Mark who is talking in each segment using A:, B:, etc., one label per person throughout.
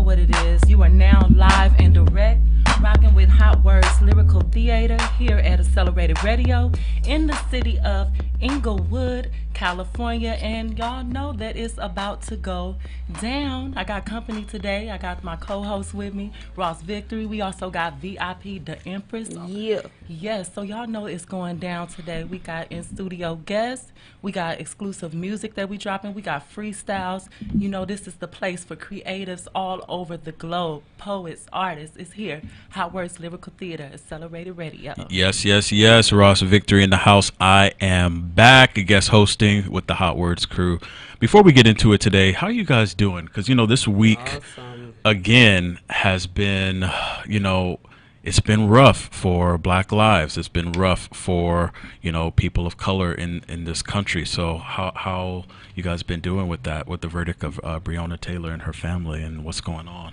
A: what it is. You are now live and direct, rocking with Hot Words Lyrical Theater here at Accelerated Radio in the city of Inglewood, California. And y'all know that it's about to go down. I got company today. I got my co-host with me, Ross Victory. We also got VIP, the Empress.
B: Yeah.
A: Yes, so y'all know it's going down today. We got in-studio guests. We got exclusive music that we dropping. We got freestyles. You know, this is the place for creatives all over the globe. Poets, artists. It's here. Hot Words Lyrical Theater, Accelerated Radio.
C: Yes, yes, yes. Ross Victory in the house. I am back, guest hosting with the Hot Words crew. Before we get into it today, how you guys doing? Because, you know, this week, again, has been, you know, it's been rough for Black lives. It's been rough for, you know, people of color in this country. So how you guys been doing with that, with the verdict of Breonna Taylor and her family and what's going on?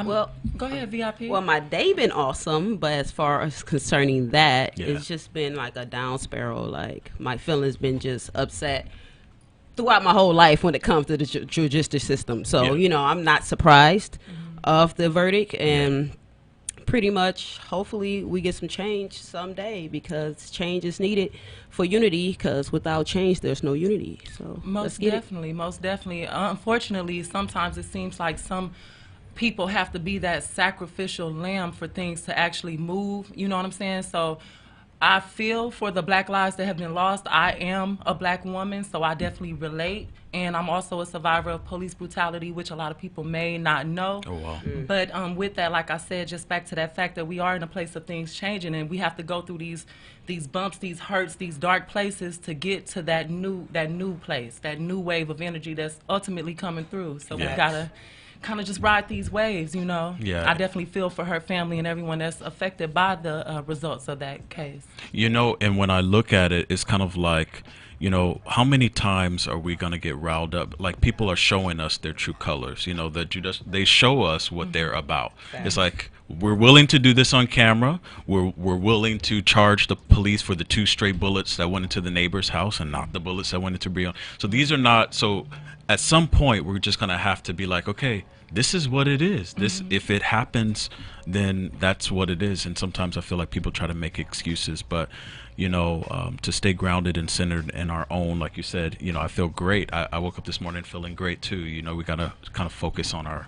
A: Well, go ahead, VIP.
B: Well, my day been awesome, but as far as concerning that,
C: Yeah.
B: it's just been like a down spiral. Like, my feelings been just upset throughout my whole life when it comes to the judicial system. So,
C: Yeah.
B: you know, I'm not surprised of the verdict, and pretty much, hopefully, we get some change someday, because change is needed for unity, because without change, there's no unity. So, let's
A: Most
B: get
A: definitely, most definitely. Unfortunately, sometimes it seems like some people have to be that sacrificial lamb for things to actually move. You know what I'm saying? So I feel for the Black lives that have been lost. I am a Black woman, so I definitely relate. And I'm also a survivor of police brutality, which a lot of people may not know.
C: Oh, wow.
A: But with that, like I said, just back to that fact that we are in a place of things changing, and we have to go through these bumps, these hurts, these dark places to get to that new place, that new wave of energy that's ultimately coming through. So
C: Yes.
A: we gotta kind of just ride these waves, you know.
C: Yeah.
A: I definitely feel for her family and everyone that's affected by the results of that case.
C: You know, and when I look at it, it's kind of like, you know, how many times are we going to get riled up? Like, people are showing us their true colors, you know, they show us what they're about. It's like, we're willing to do this on camera. We're willing to charge the police for the 2 stray bullets that went into the neighbor's house and not the bullets that went into Breonna. So these are not, so at some point, we're just going to have to be like, okay, this is what it is. This, if it happens, then that's what it is. And sometimes I feel like people try to make excuses, but you know, to stay grounded and centered in our own, like you said, you know, I feel great. I woke up this morning feeling great too. You know, we gotta kind of focus on our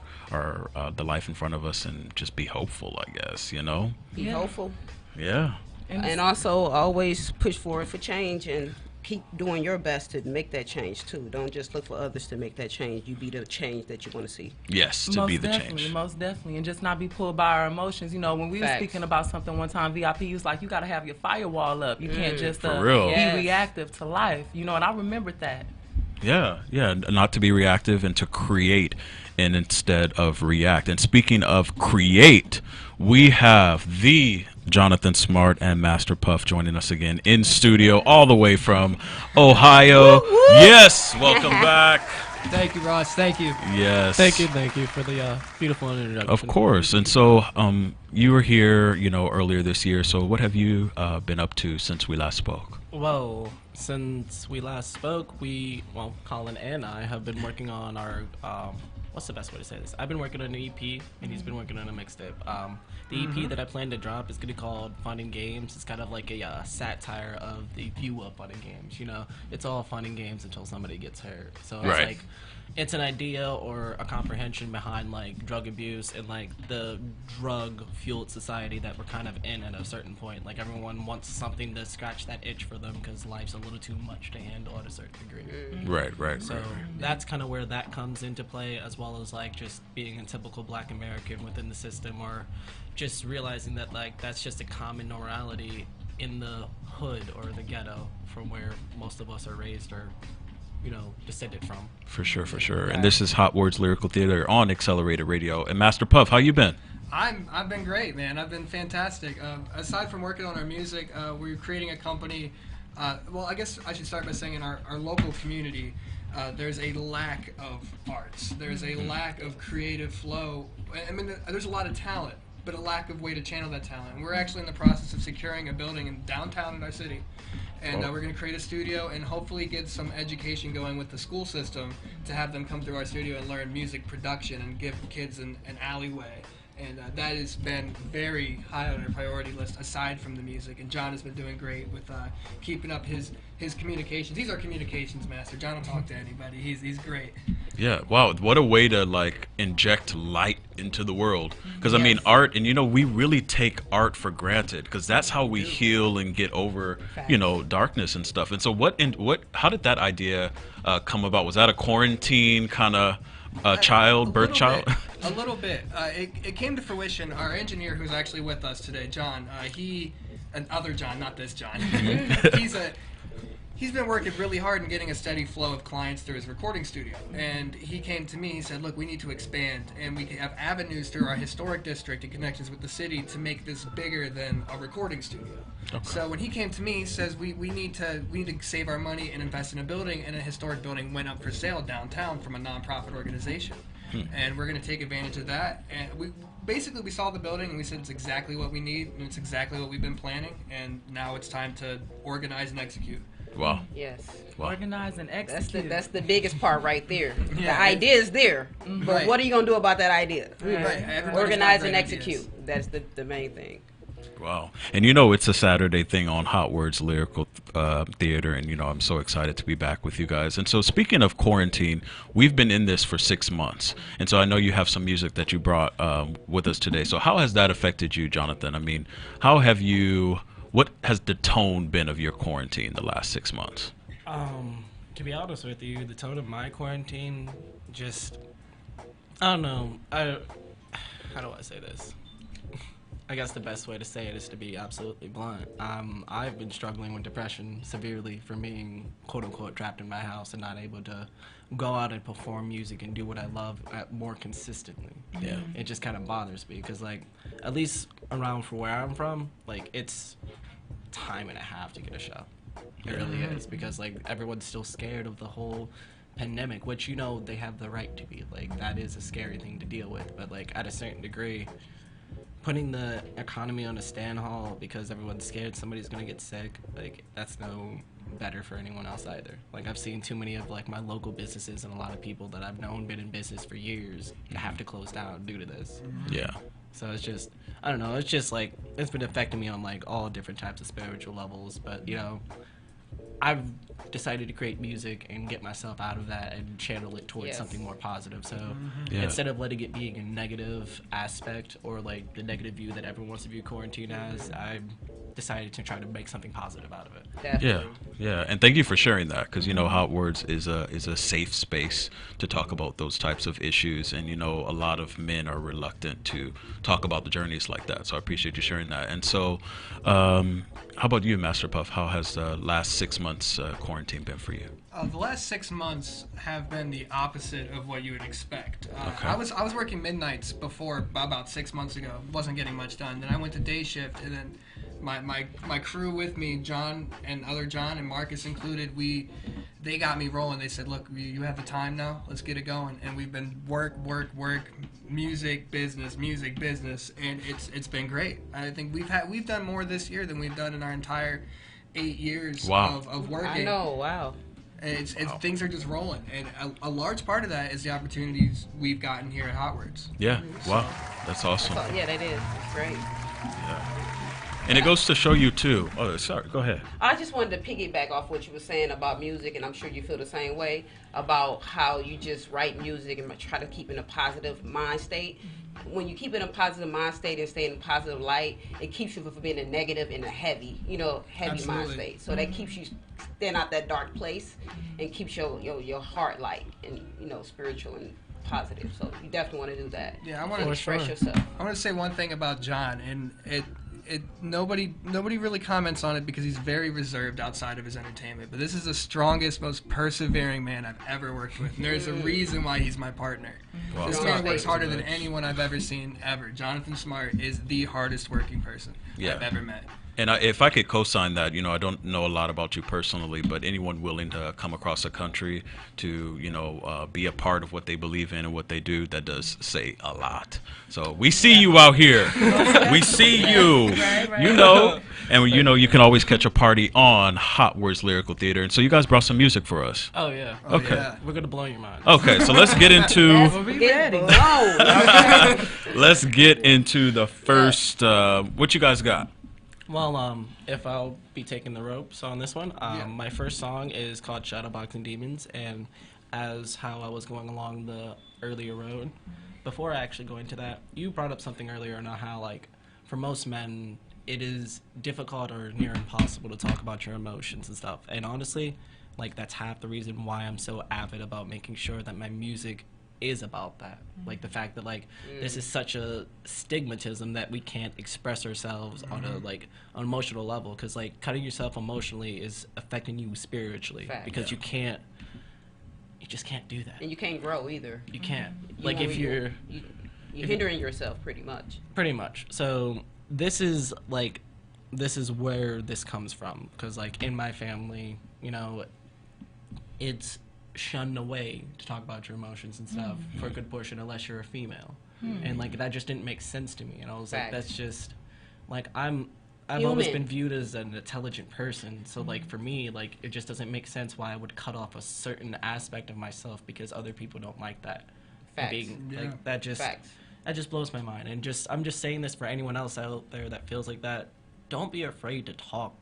C: the life in front of us and just be hopeful, I guess, you know?
B: Be hopeful.
C: Yeah.
B: And also always push forward for change, and keep doing your best to make that change too. Don't just look for others to make that change. You be the change that you want to see.
C: Yes, to be the change.
A: Most definitely, and just not be pulled by our emotions. You know, when we were
B: Facts.
A: speaking about something one time, VIP was like, you got to have your firewall up. You can't just
C: For real.
A: be
B: Yes.
A: reactive to life. You know, and I remembered that.
C: Yeah, not to be reactive and to create and instead of react. And speaking of create, we have the Jonathan Smart and Master Puff joining us again in studio all the way from Ohio.
B: Woo, woo.
C: Yes, welcome back.
D: Thank you, Ross. Thank you.
C: Yes.
D: Thank you for the beautiful introduction.
C: Of course. And so you were here, you know, earlier this year. So what have you been up to since we last spoke?
D: Whoa. Since we last spoke, Colin and I have been working on our, what's the best way to say this? I've been working on an EP, and he's been working on a mixtape. The EP that I plan to drop is going to be called Fun and Games. It's kind of like a satire of the view of fun and games. You know, it's all fun and games until somebody gets hurt. So it's
C: Right.
D: like, it's an idea or a comprehension behind like drug abuse and like the drug fueled society that we're kind of in at a certain point. Like, everyone wants something to scratch that itch for them because life's a little too much to handle at a certain degree.
C: Right.
D: So that's kind of where that comes into play, as well as like just being a typical Black American within the system, or just realizing that like that's just a common morality in the hood or the ghetto from where most of us are raised or, you know, descended from.
C: For sure. And this is Hot Words Lyrical Theater on Accelerated Radio. And Master Puff, how you been?
E: I've been great, man. I've been fantastic. Aside from working on our music, we're creating a company. Well, I guess I should start by saying in our local community, there's a lack of arts. There's a lack of creative flow. I mean, there's a lot of talent, but a lack of way to channel that talent. And we're actually in the process of securing a building in downtown in our city. And we're going to create a studio and hopefully get some education going with the school system to have them come through our studio and learn music production and give kids an alleyway. And that has been very high on our priority list aside from the music. And John has been doing great with keeping up his communications. He's our communications master. John will talk to anybody. He's great.
C: Yeah, wow, what a way to like inject light into the world. Because I mean, art, and we really take art for granted because that's how we heal and get over, darkness and stuff. And so how did that idea come about? Was that a quarantine kind of birth child?
E: A little bit. It came to fruition. Our engineer, who's actually with us today, John, other John, not this John. He's been working really hard in getting a steady flow of clients through his recording studio. And he came to me, he said, look, we need to expand, and we can have avenues through our historic district and connections with the city to make this bigger than a recording studio. Okay. So when he came to me, he says, we need to save our money and invest in a building, and a historic building went up for sale downtown from a nonprofit organization. And we're going to take advantage of that. And we saw the building and we said it's exactly what we need, and it's exactly what we've been planning, and now it's time to organize and execute.
C: Wow.
B: Yes.
C: Wow.
A: Organize and execute.
B: That's the biggest part right there.
E: Yeah,
B: the idea is there, but what are you going to do about that idea?
E: Right.
B: Organize and execute. That's the main thing.
C: Wow. And it's a Saturday thing on Hot Words Lyrical Theater, and I'm so excited to be back with you guys. And so speaking of quarantine, we've been in this for 6 months, and so I know you have some music that you brought with us today. So how has that affected you, Jonathan? I mean, what has the tone been of your quarantine the last 6 months?
D: To be honest with you, the tone of my quarantine just, I don't know. How do I say this? I guess the best way to say it is to be absolutely blunt. I've been struggling with depression severely from being quote-unquote trapped in my house and not able to go out and perform music and do what I love more consistently.
C: Yeah.
D: It just kind of bothers me because, like, at least around for where I'm from, like, it's time and a half to get a show. It really is, because, like, everyone's still scared of the whole pandemic, which, they have the right to be. Like, that is a scary thing to deal with, but, like, at a certain degree, putting the economy on a stand halt because everyone's scared somebody's gonna get sick, like, that's no better for anyone else either. Like, I've seen too many of, like, my local businesses and a lot of people that I've known been in business for years have to close down due to this.
C: Yeah.
D: So it's just, I don't know, it's just, like, it's been affecting me on, like, all different types of spiritual levels, but, I've decided to create music and get myself out of that and channel it towards something more positive. So instead of letting it being a negative aspect or like the negative view that everyone wants to view quarantine as, I decided to try to make something positive out of it.
B: Definitely.
C: Yeah, and thank you for sharing that, because Hot Words is a safe space to talk about those types of issues, and a lot of men are reluctant to talk about the journeys like that. So I appreciate you sharing that. And so, how about you, Master Puff? How has the last 6 months quarantine been for you?
E: The last 6 months have been the opposite of what you would expect.
C: Okay.
E: I was working midnights before about 6 months ago. Wasn't getting much done. Then I went to day shift, and then my crew with me, John and other John and Marcus included, they got me rolling. They said, look, you have the time now, let's get it going. And we've been work, music business, and it's been great. I think we've done more this year than we've done in our entire 8 years of working.
B: I know, wow.
E: And things are just rolling, and a large part of that is the opportunities we've gotten here at Hot Words.
C: Yeah, wow, that's awesome.
B: Yeah, that is. It's great.
C: Yeah. And it goes to show you too. Oh, sorry. Go ahead.
B: I just wanted to piggyback off what you were saying about music, and I'm sure you feel the same way about how you just write music and try to keep in a positive mind state. When you keep in a positive mind state and stay in a positive light, it keeps you from being a negative and a heavy mind state. So that keeps you staying out that dark place and keeps your heart light and spiritual and positive. So you definitely want to do that.
E: Yeah, I want
B: to express yourself.
E: I want to say one thing about John, and nobody really comments on it because he's very reserved outside of his entertainment. But this is the strongest, most persevering man I've ever worked with. And there's a reason why he's my partner.
C: Wow.
E: This man works harder than anyone I've ever seen ever. Jonathan Smart is the hardest working person I've ever met.
C: And if I could co-sign that, you know, I don't know a lot about you personally, but anyone willing to come across the country to, you know, be a part of what they believe in and what they do, that does say a lot. So we see you out here. We see you.
A: Right.
C: You know, and you know, you can always catch a party on Hot Words Lyrical Theater. And so you guys brought some music for us.
D: Oh yeah.
C: Okay.
E: Yeah.
D: We're gonna blow your mind.
C: Okay, so let's get into
A: ready.
C: let's get into the first. What you guys got?
D: Well, if I'll be taking the ropes on this one,
E: Yeah.
D: my first song is called Shadowboxing Demons, and as how I was going along the earlier road, before I actually go into that, you brought up something earlier on how, like, for most men, it is difficult or near impossible to talk about your emotions and stuff. And honestly, like, that's half the reason why I'm so avid about making sure that my music is about that. Like, the fact that, like, this is such a stigmatism that we can't express ourselves on a, like, an emotional level, because, like, cutting yourself emotionally is affecting you spiritually.
B: Fact.
D: Because you just can't do that.
B: And you can't grow either.
D: You can't.
B: You
D: Like,
B: won't
D: if
B: either.
D: you're
B: You're hindering yourself pretty much.
D: pretty much. So this is where this comes from, because, like, in my family, you know, it's shunned away to talk about your emotions and stuff for a good portion, unless you're a female. And, like, that just didn't make sense to me. And I was like,
B: Facts.
D: that's just, like, I've always
B: Human.
D: been viewed as an intelligent person. So, like, for me, like, it just doesn't make sense why I would cut off a certain aspect of myself because other people don't like that.
B: Facts.
E: Yeah.
D: Like, that just blows my mind. And I'm just saying this for anyone else out there that feels like that. Don't be afraid to talk.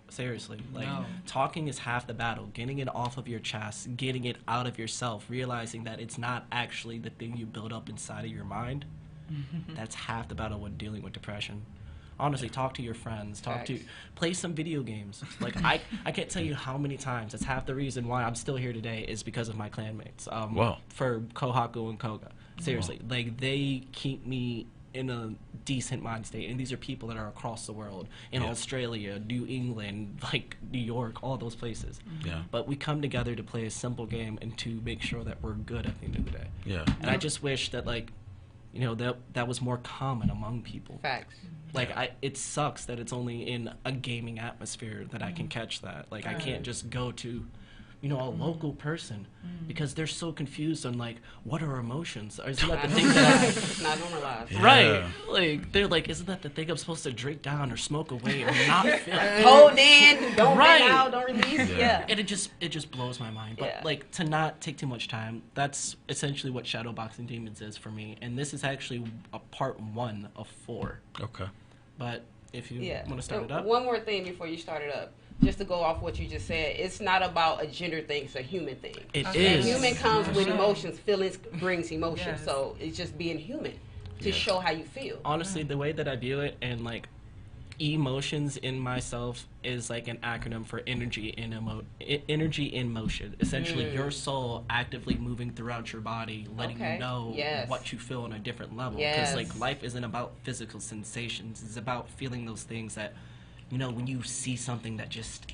D: Seriously, like,
E: No.
D: talking is half the battle. Getting it off of your chest, getting it out of yourself, realizing that it's not actually the thing you build up inside of your mind. That's half the battle when dealing with depression. Honestly, talk to your friends.
B: Facts.
D: Play some video games. Like, I can't tell you how many times. That's half the reason why I'm still here today is because of my clanmates.
C: Wow.
D: For Kohaku and Koga. Seriously, like, they keep me in a decent mind state, and these are people that are across the world, in Australia, New England, like New York, all those places.
C: Yeah.
D: But we come together to play a simple game and to make sure that we're good at the end of the day.
C: Yeah.
D: And I just wish that, like, you know, that was more common among people.
B: Facts.
D: Like, it sucks that it's only in a gaming atmosphere that I can catch that. Like, I can't just go to, you know, a local person because they're so confused on, like, what are emotions? Or isn't that the thing that
B: Not normalized.
C: Yeah.
D: Right. Like, they're like, isn't that the thing I'm supposed to drink down or smoke away or not feel?
B: Hold in, don't
D: Right.
B: bring out, don't release. Yeah.
D: And it just blows my mind. But,
B: Yeah.
D: like, to not take too much time, that's essentially what Shadowboxing Demons is for me. And this is actually a part 1 of 4.
C: Okay.
D: But if you
B: Yeah.
D: want to start it up.
B: One more thing before you start it up. Just to go off what you just said, it's not about a gender thing, it's a human thing.
D: It
E: Okay.
D: is.
B: Human comes with
A: Sure.
B: emotions, feelings brings emotion.
A: Yes.
B: So it's just being human to
C: Yeah.
B: show how you feel.
D: Honestly, the way that I view it, and, like, emotions in myself is like an acronym for energy in motion. Essentially, your soul actively moving throughout your body, letting
B: Okay.
D: you know
B: Yes.
D: what you feel on a different level.
B: Yes.
D: Because, like, life isn't about physical sensations. It's about feeling those things that, you know, when you see something that just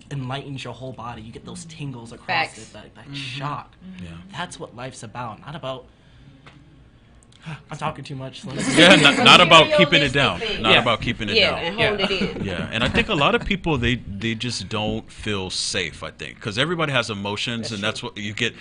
D: enlightens your whole body, you get those tingles across
B: Facts.
D: it, that shock.
C: Yeah.
D: That's what life's about, not about. I'm talking too much. So
C: Yeah, not about
B: Realistic
C: keeping it down.
B: thing.
C: Not
D: Yeah.
C: about keeping it
B: Yeah,
C: down.
B: and hold
D: Yeah.
B: it in.
C: Yeah, and I think a lot of people they just don't feel safe. I think because everybody has emotions,
B: That's
C: and
B: true.
C: that's what you get.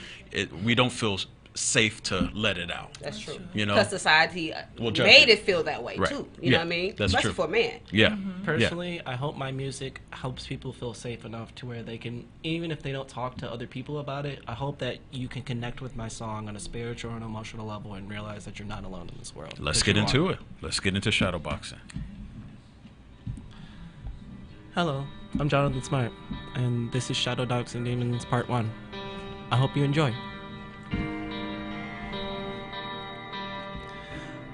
C: We don't feel safe to let it out.
B: That's true.
C: You know?
B: Because society
C: We'll judge
B: made
C: it.
B: it feel that way
C: Right.
B: too. You
C: Yeah,
B: know what I mean?
C: that's
B: Especially
C: true.
B: for a man.
C: Yeah.
D: Personally, I hope my music helps people feel safe enough to where they can, even if they don't talk to other people about it, I hope that you can connect with my song on a spiritual and emotional level and realize that you're not alone in this world.
C: Let's
D: 'Cause
C: get
D: you
C: into
D: are.
C: it. Let's get into shadowboxing.
D: Hello, I'm Jonathan Smart, and this is Shadow Dogs and Demons Part 1. I hope you enjoy.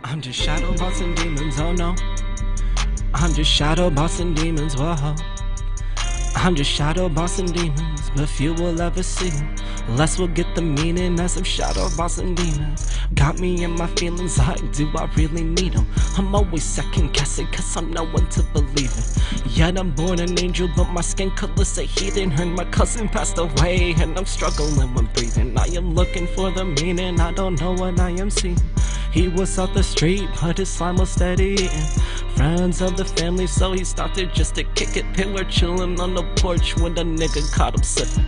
D: I'm just shadow bossing demons, oh no. I'm just shadow bossing demons, whoa. I'm just shadow bossing demons, but few will ever see. Less will get the meaning as I'm shadow bossing demons. Got me in my feelings, like, do I really need them? I'm always second guessing, cause I'm no one to believe in. Yet I'm born an angel, but my skin color's a heathen. Heard my cousin passed away, and I'm struggling when breathing. I am looking for the meaning, I don't know what I am seeing. He was off the street, but his slime was steady eating. Friends of the family, so he stopped it just to kick it. They were chilling on the porch when the nigga caught him slipping.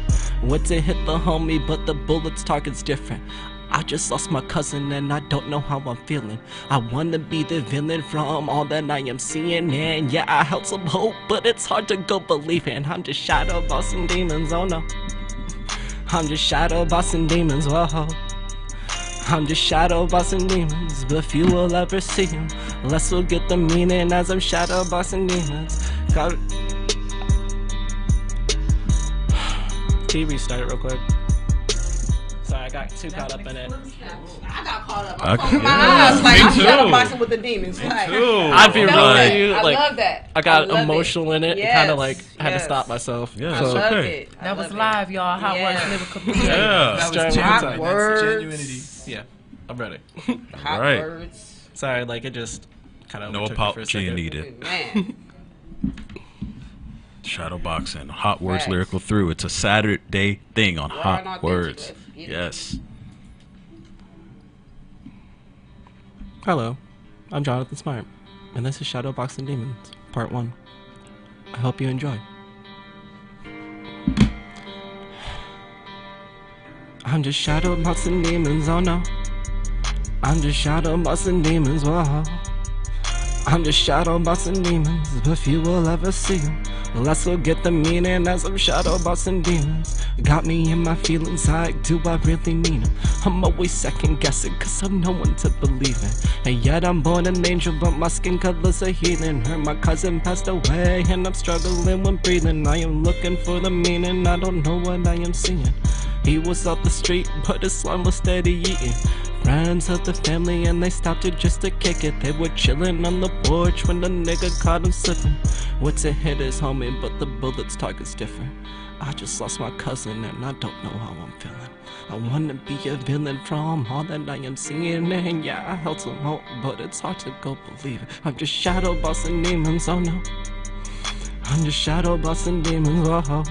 D: Went to hit the homie, but the bullet's target's different. I just lost my cousin and I don't know how I'm feeling. I wanna be the villain from all that I am seeing. And yeah, I held some hope, but it's hard to go believing. I'm just shadow bossing demons, oh no. I'm just shadow bossing demons, whoa. I'm just shadow bossing demons, but few will ever see them. Less will get the meaning as I'm shadow bossing demons. Can you restart it real quick? Sorry, I got too caught up in it.
B: I got caught up.
C: I
B: I'm
C: could-
B: closing my
C: yeah,
B: eyes like
C: me
B: I'm
C: too.
B: shadow boxing with the demons. Like,
D: I'd be
B: I love
D: really
B: that.
D: like.
B: I love that.
D: I got
B: love
D: emotional in it.
B: Yes,
D: Kind of like had to
B: yes.
D: stop myself.
C: Yeah,
B: I
C: it's
B: love
C: okay.
B: it. I
A: That was
B: love it.
A: live, y'all. Hot
B: Yeah.
A: Words Lyrical Theater.
C: Yeah.
E: That
D: Straight
E: was
B: Hot
E: genuine.
B: words.
E: That's genuinity.
D: Yeah, I'm ready.
B: Hot
C: Right.
B: words.
D: Sorry, like it just kind of
C: No apology needed.
B: Man.
C: Shadowboxing, Hot Words
B: Facts.
C: Lyrical Through. It's a Saturday thing on
B: Raw and
C: Hot
B: authentic.
C: Words.
B: Let's get it.
C: Yes.
D: Hello, I'm Jonathan Smart, and this is Shadowboxing Demons, Part 1. I hope you enjoy. I'm just shadowboxing demons, oh no. I'm just shadowboxing demons, whoa. I'm just shadowboxing demons, but few will ever see them. Less will get the meaning as I'm shadowboxing demons. Got me in my feelings, like, do I really need them? I'm always second guessing, cause I'm no one to believe in. And yet I'm born an angel, but my skin color's a heathen. Heard my cousin passed away, and I'm struggling when breathing. I am looking for the meaning, I don't know what I am seeing. He was off the street, but his slime was steady eating. Friends of the family and they stopped it just to kick it. They were chilling on the porch when the nigga caught him slipping. Went to hit his homie, but the bullet's target's different. I just lost my cousin and I don't know how I'm feeling. I wanna be a villain from all that I am seeing. And yeah, I held some hope, but it's hard to go believe it. I'm just shadow bossing demons, oh no. I'm just shadow bossing demons, oh.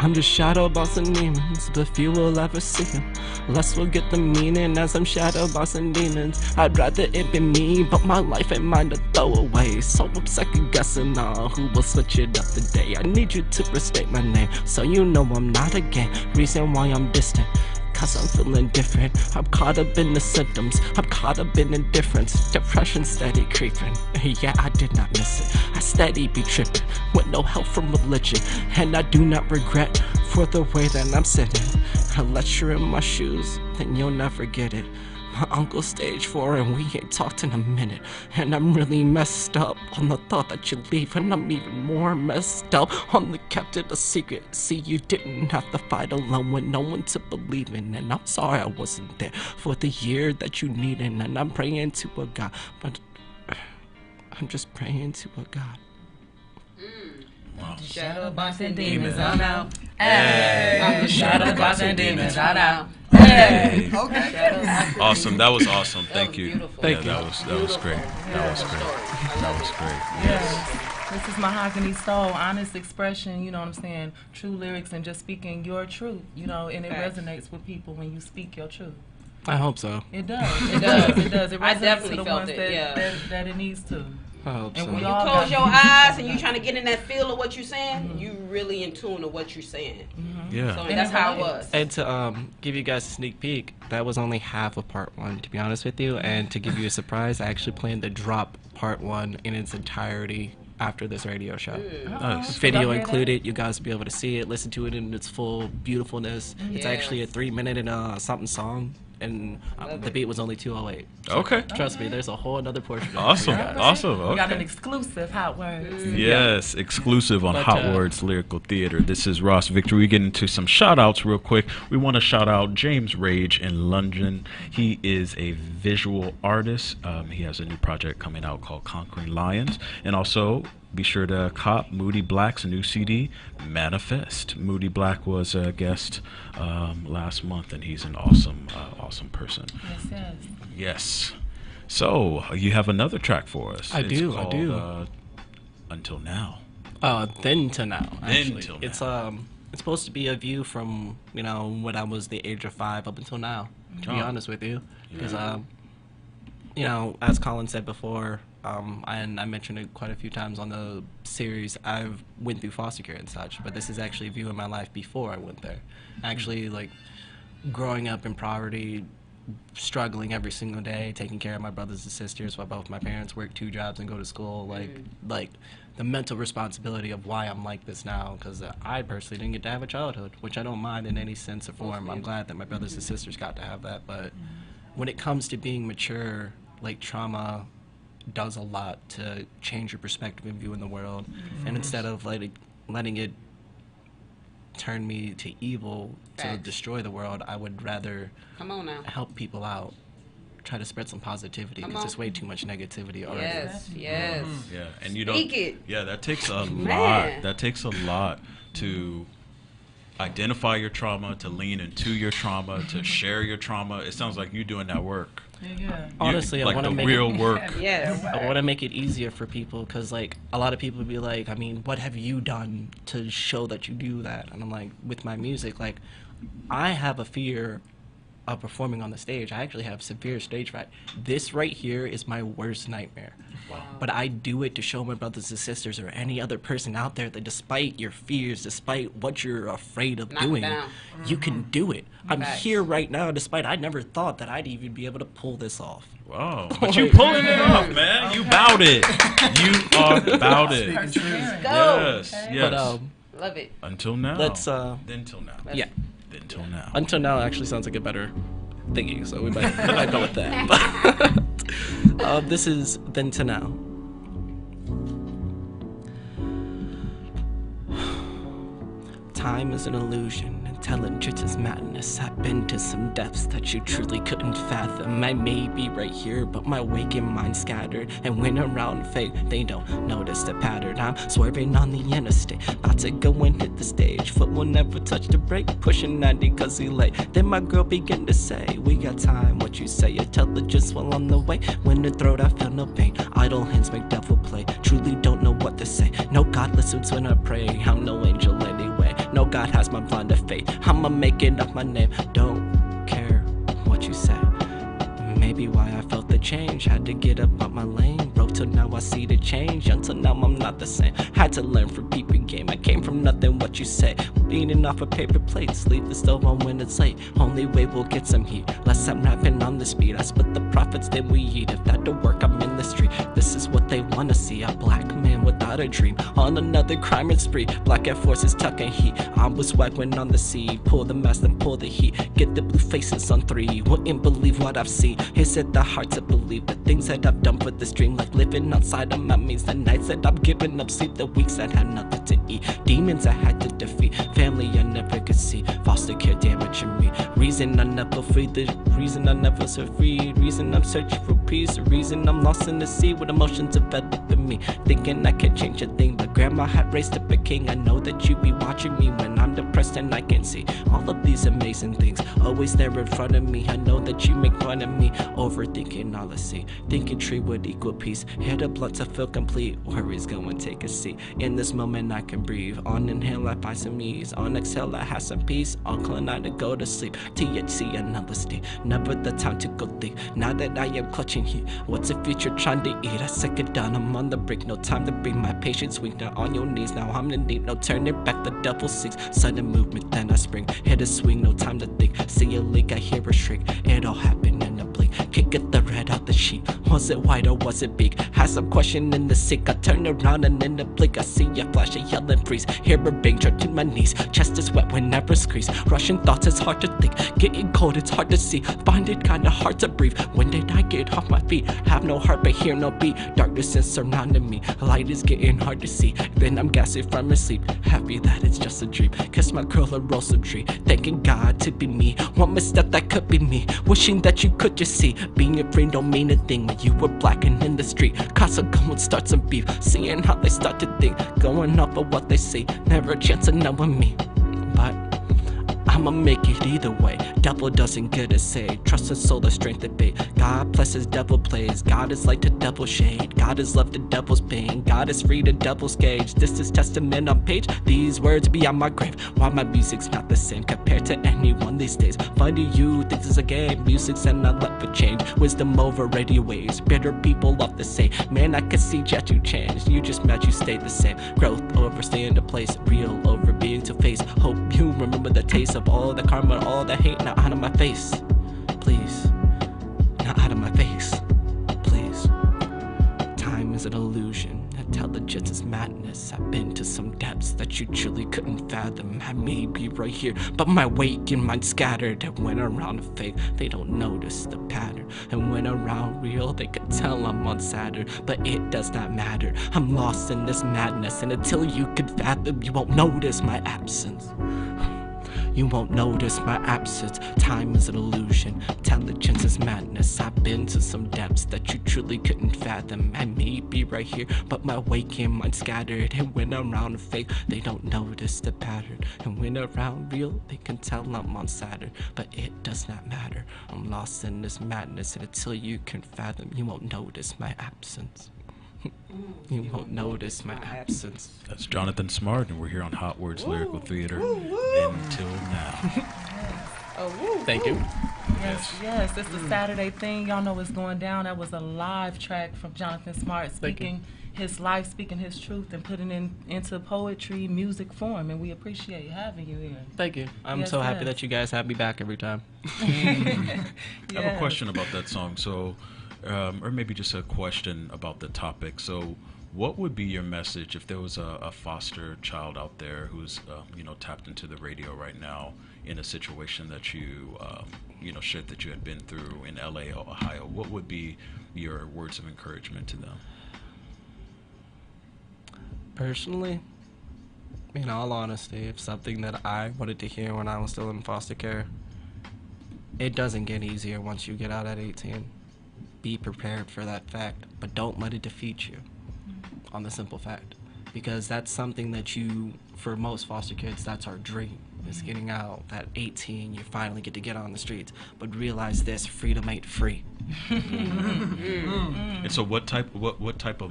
D: I'm just shadow bossing demons, but few will ever see them. Less will get the meaning as I'm shadow bossing demons. I'd rather it be me, but my life ain't mine to throw away. So I'm second guessing on who will switch it up today. I need you to respect my name, so you know I'm not a game. Reason why I'm distant, cause I'm feeling different. I'm caught up in the symptoms, I'm caught up in indifference. Depression steady creeping, yeah, I did not miss it. I steady be tripping, with no help from religion. And I do not regret for the way that I'm sitting. Unless you're in my shoes, then you'll never get it. My uncle's stage 4 and we ain't talked in a minute. And I'm really messed up on the thought that you leave. And I'm even more messed up on the kept it a secret. See, you didn't have to fight alone with no one to believe in. And I'm sorry I wasn't there for the year that you needed. And I'm praying to a God, but I'm just praying to a God.
B: Shadow
A: Boxing
B: boxing
A: demons,
B: demons.
A: oh no.
B: Hey.
A: I'm just shadow boxing demons, oh no.
B: Hey.
E: Okay.
C: Awesome. That was awesome.
B: That
C: Thank
B: was
C: you.
B: beautiful.
C: Yeah,
D: Thank you.
C: that was great. That was great. That was great.
A: Yes. This is Mahogany Soul, honest expression, you know what I'm saying? True lyrics and just speaking your truth, you know, and it
B: Facts.
A: resonates with people when you speak your truth.
D: I hope so.
A: It does. It does. It does. It
B: I
A: resonates
B: definitely
A: to the
B: felt
A: ones
B: it,
A: that,
B: yeah.
A: that it needs to.
D: I hope
A: And
D: so.
A: we
B: You
A: all
B: close
A: got-
B: your eyes and you trying to get in that feel of what you're saying, you really in tune to what you're saying.
C: Yeah.
B: So
A: And
B: that's
A: it
B: how it
A: relates.
B: was.
D: And to give you guys a sneak peek, that was only half of part 1, to be honest with you. And to give you a surprise, I actually plan to drop part 1 in its entirety after this radio show.
C: Nice.
D: Video included, you guys will be able to see it, listen to it in its full beautifulness. It's actually a
B: Yes.
D: 3-minute and something song, and
B: Love
D: the
B: it.
D: beat was only 2:08.
C: Okay.
D: Trust me, there's a whole another portion. of it for
C: Awesome.
D: you guys.
C: Awesome.
A: We got an
C: Okay.
A: exclusive Hot Words.
C: Yes, exclusive on
D: But,
C: Hot Words Lyrical Theater. This is Ross Victor. We get into some shout outs real quick. We want to shout out James Rage in London. He is a visual artist. He has a new project coming out called Conquering Lions. And also, be sure to cop Moody Black's new CD, Manifest. Moody Black was a guest last month, and he's an awesome person.
A: Yes, yes.
C: Yes. So, you have another track for us.
D: I
C: It's
D: do.
C: called, Until Now.
D: Then to now.
C: Then
D: Actually,
C: till
D: it's
C: now.
D: it's supposed to be a view from when I was the age of 5 up until now. To be
C: Oh.
D: honest with you, because you know, as Colin said before, and I mentioned it quite a few times on the series, I've went through foster care and such, but this is actually a view in my life before I went there. Actually, like, growing up in poverty, struggling every single day, taking care of my brothers and sisters while both my parents work 2 jobs and go to school, like the mental responsibility of why I'm like this now, because I personally didn't get to have a childhood, which I don't mind in any sense or form. I'm glad that my brothers and sisters got to have that, but when it comes to being mature, like, trauma does a lot to change your perspective and view in the world, and instead of letting it turn me to evil to destroy the world, I would rather help people out, try to spread some positivity, because there's way too much negativity already.
B: Yes.
C: Yeah, and you don't.
B: Speak it.
C: Yeah, that takes a
B: Man.
C: lot. That takes a lot to identify your trauma, to lean into your trauma, to share your trauma. It sounds like you're doing that work.
A: Yeah.
D: Honestly, I
C: like
D: want to
C: the
D: make
C: real
D: it,
C: work.
B: Yes.
D: I want to make it easier for people, because, like, a lot of people would be like, I mean, what have you done to show that you do that? And I'm like, with my music, like, I have a fear of performing on the stage. I actually have severe stage fright. This right here is my worst nightmare. Wow. But I do it to show my brothers and sisters or any other person out there that despite your fears, despite what you're afraid of doing, you can do it. I'm here right now despite I never thought that I'd even be able to pull this off.
C: Wow, but you pulling it off, man. You bout it. You are about it.
B: Go.
C: Yes, yes.
D: But
B: Love it.
C: Until now.
D: let's
C: Then till now.
D: yeah.
C: Then till now.
D: Until now actually sounds like a better thingy, so we might go with that. This is Then to Now. Time is an illusion, intelligence is madness. I've been to some depths that you truly couldn't fathom. I may be right here, but my waking mind scattered. And when around fate, they don't notice the pattern. I'm swerving on the interstate, about to go and hit the stage. Foot will never touch the brake, pushing 90 cause he late. Then my girl began to say, we got time, what you say? Intelligence while on the way. When the throat I feel no pain, idle hands make devil play. Truly don't know what to say. No God listens when I pray, I'm no angel anyway. No God has my blind of faith, I'ma make it up my name. Don't care what you say. Maybe why I felt the change, had to get up out my lane. Broke till now I see the change, until now I'm not the same. Had to learn from people game, I came from nothing, what you say. Eating off a paper plate, sleep the stove on when it's late. Only way we'll get some heat, less I'm rapping on the speed. I split the profits then we eat, if that don't work I'm in the street. This is what they wanna see, a black man without a dream. On another crime and spree, black Air Forces tucking heat. I was whack when on the sea, pull the mask and pull the heat. Get the blue faces on 3, wouldn't believe what I've seen. Is it the heart to believe the things that I've done for this dream? Like living outside of my means, the nights that I'm giving up sleep, the weeks that had nothing to eat. Demons I had to defeat, family I never could see. Foster care damaging me, reason I never free. The reason I never set free, reason I'm searching for peace. The reason I'm lost in the sea with emotions developing me. Thinking I can't change a thing, but grandma had raised up a king. I know that you be watching me when I'm depressed and I can see all of these amazing things always there in front of me. I know that you make fun of me, overthinking all I see. Thinking tree would equal peace, hit a blunt to feel complete. Worries go and take a seat, in this moment I can breathe. On inhale I find some ease, on exhale I have some peace. On clean I to go to sleep, THC another state. Never the time to go deep, now that I am clutching heat. What's the future trying to eat? I suck it down, I'm on the brink, no time to breathe. My patience weak, now on your knees, now I'm in deep. No turning back, the devil seeks sudden movement, then I spring. Hit a swing, no time to think, see a leak, I hear a shriek. It all happened in a blink, can't get the red out the sheet. Was it white or was it big? Had some question in the sick, I turn around and in a blink I see a flash, a yelling freeze. Hear a bang, drop to my knees, chest is wet whenever squeeze. Rushing thoughts, it's hard to think, getting cold, it's hard to see. Find it kinda hard to breathe, when did I get off my feet? Have no heart but hear no beat, darkness is surrounding me. Light is getting hard to see, then I'm gassing from my sleep. Happy that it's just a dream, kiss my girl a rose of tree. Thanking God to be me, one misstep that could be me. Wishing that you could just see, being a friend don't mean a thing when you were black and in the street. Cause a go and start some beef, seeing how they start to think, going off of what they see. Never a chance of knowing me, but I I'ma make it either way. Devil doesn't get a say. Trust and soul, the strength of faith. God blesses, devil plays. God is light to devil shade. God is love to devil's pain. God is free to devil's cage. This is testament on page. These words beyond my grave. Why my music's not the same compared to anyone these days. Funny you think this is a game. Music's and I love for change. Wisdom over radio waves. Bitter people love to say, man, I can see yet you changed. You just met, you stayed the same. Growth over staying in place. Real over being to face. Hope you remember the taste of all the karma, all the hate. Now out of my face, please. Now out of my face, please. Time is an illusion. Intelligence is madness. I've been to some depths that you truly couldn't fathom. I may be right here, but my waking mind scattered. And when around a fake, they don't notice the pattern. And when around real, they can tell I'm on Saturn. But it does not matter. I'm lost in this madness, and until you can fathom, you won't notice my absence. You won't notice my absence. Time is an illusion. Intelligence is madness. I've been to some depths that you truly couldn't fathom. I may be right here, but my waking mind scattered. And when around a fake, they don't notice the pattern. And when around real, they can tell I'm on Saturn. But it does not matter. I'm lost in this madness, and until you can fathom, you won't notice my absence. You won't notice my absence.
C: That's Jonathan Smart, and we're here on Hot Words Lyrical Theater until now.
D: Thank you.
A: Yes, it's the Saturday thing. Y'all know what's going down. That was a live track from Jonathan Smart speaking his life, speaking his truth, and putting it into poetry, music form. And we appreciate having you here.
D: Thank you. I'm so happy that you guys have me back every time.
C: I have a question about that song. So, or maybe just a question about the topic. So, what would be your message if there was a foster child out there who's, tapped into the radio right now in a situation that you, shared that you had been through in LA or Ohio? What would be your words of encouragement to them?
D: Personally, in all honesty, it's something that I wanted to hear when I was still in foster care. It doesn't get easier once you get out at 18. Be prepared for that fact, but don't let it defeat you on the simple fact, because that's something that for most foster kids, that's our dream, is getting out. At 18, you finally get to get on the streets, but realize this: freedom ain't free.
C: And so what type of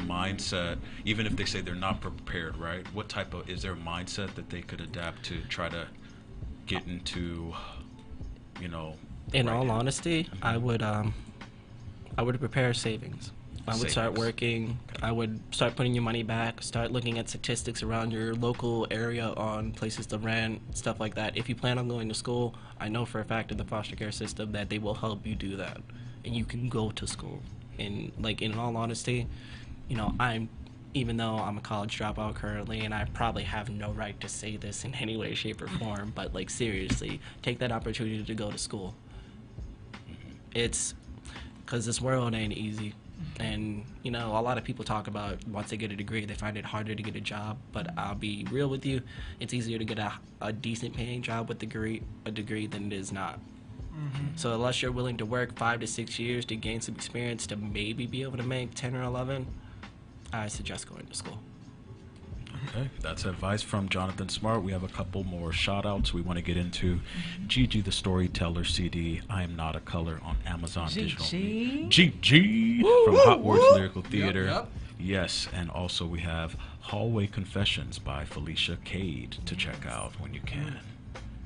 C: mindset, even if they say they're not prepared, right? Is there a mindset that they could adapt to try to get into,
D: In all honesty, I would prepare savings. I would start working. I would start putting your money back, start looking at statistics around your local area on places to rent, stuff like that. If you plan on going to school, I know for a fact in the foster care system that they will help you do that. And you can go to school. And in all honesty, even though I'm a college dropout currently, and I probably have no right to say this in any way, shape, or form, but seriously, take that opportunity to go to school. It's because this world ain't easy. And, a lot of people talk about once they get a degree, they find it harder to get a job. But I'll be real with you, it's easier to get a decent paying job with a degree than it is not. So unless you're willing to work 5 to 6 years to gain some experience to maybe be able to make 10 or 11, I suggest going to school.
C: Okay, that's advice from Jonathan Smart. We have a couple more shout-outs we want to get into. Gigi the Storyteller CD, I Am Not a Color, on Amazon Digital. Gigi from Hot Words Lyrical Theater.
E: Yep.
C: Yes, and also we have Hallway Confessions by Felicia Cade to check out when you can.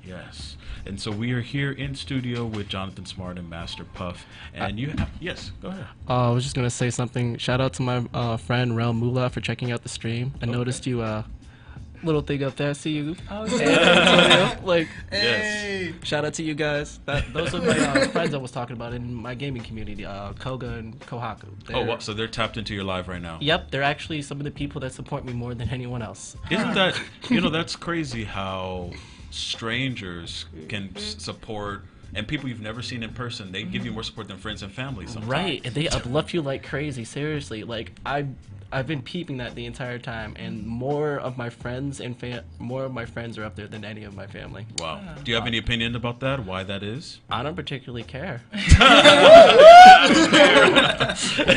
C: Yes. And so we are here in studio with Jonathan Smart and Master Puff. And yes, go ahead.
D: I was just going to say something. Shout out to my friend Rel Mula for checking out the stream. I noticed you, little thing up there. See you.
A: Oh, yeah.
E: Hey.
D: Shout out to you guys. Those are my friends I was talking about in my gaming community, Koga and Kohaku.
C: So they're tapped into your live right now?
D: Yep, they're actually some of the people that support me more than anyone else.
C: Isn't that, that's crazy how strangers can support, and people you've never seen in person, they give you more support than friends and family sometimes.
D: Right, and they uplift you like crazy, seriously. I've been peeping that the entire time, and more of my friends are up there than any of my family.
C: Wow. Do you have any opinion about that, why that is?
D: I don't particularly care.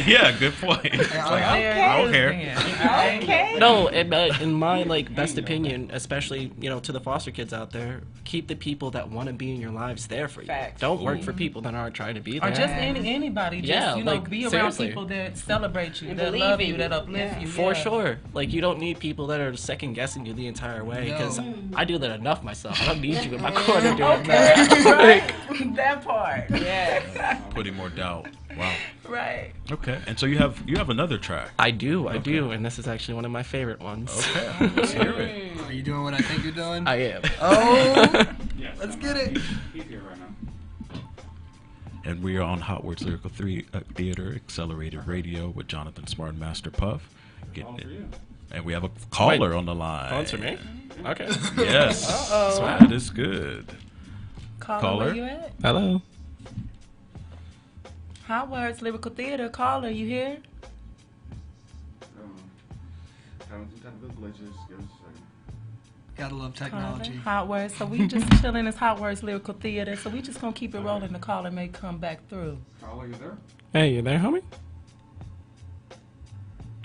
C: Yeah, good point. It's like, I don't care.
A: Okay.
D: No, in my like best opinion, especially to the foster kids out there, keep the people that want to be in your lives there for you.
F: Facts.
D: Don't work for people that aren't trying to be there.
A: Or just anybody. Just,
D: Yeah, like,
A: be around
D: seriously.
A: people that celebrate you,
F: And
A: that
F: believe
A: love
F: in
A: you,
F: you.
A: that uplift
F: Yeah.
A: you.
D: For
A: yeah.
D: sure. Like, you don't need people that are second guessing you the entire way. Because I do that enough myself. I don't need you in my corner doing that.
A: Right. That part.
F: Yeah.
C: Putting more doubt. Wow.
A: Right.
C: Okay. And so you have another track.
D: I do, and this is actually one of my favorite ones.
C: Okay. Let's hear it.
E: Are you doing what I think you're doing?
D: I am.
E: Oh, let's get it.
G: He's here right now.
C: And we are on Hot Words Lyrical Theater Accelerated Radio with Jonathan Smart and Master Puff. Getting it. And we have a caller
D: Wait,
C: on the line.
D: Sponsor me? Okay.
C: Yes.
D: Uh-oh.
C: That is good.
A: Caller, where you at?
D: Hello.
A: Hot Words Lyrical Theater. Caller, you here?
G: Having some technical glitches. Give us a second.
E: Gotta love technology.
A: Hot Words. So we just chilling as Hot Words Lyrical Theater. So we just gonna keep it rolling. The caller may come back through.
G: Caller, you there?
D: Hey, you there, homie?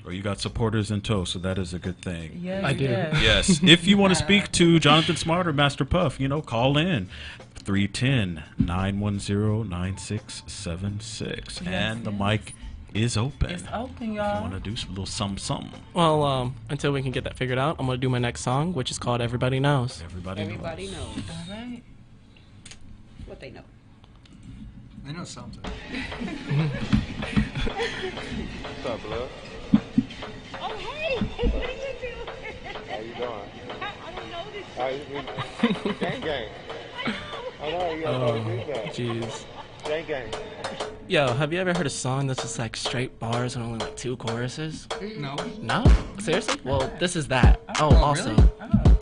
C: Or you got supporters in tow, so that is a good thing.
A: Yes,
D: I do.
A: yes.
C: Yes. If you want to speak to Jonathan Smart or Master Puff, call in 310-910-9676. And the mic is open.
A: It's open,
C: You
A: y'all.
C: want to do a little something.
D: Well, until we can get that figured out, I'm going to do my next song, which is called Everybody Knows.
C: Everybody
F: Everybody knows
A: All right.
F: what they know.
E: I know something.
G: What's up, blood?
H: Oh, hey! What are you doing?
G: How you doing?
H: I don't know this.
G: Gang gang. I know, you gotta do that.
D: Jeez.
G: Gang gang.
D: Yo, have you ever heard a song that's just like straight bars and only like 2 choruses?
E: No.
D: No? Seriously? Well, this is that. Oh,
E: Oh,
D: also,
E: really?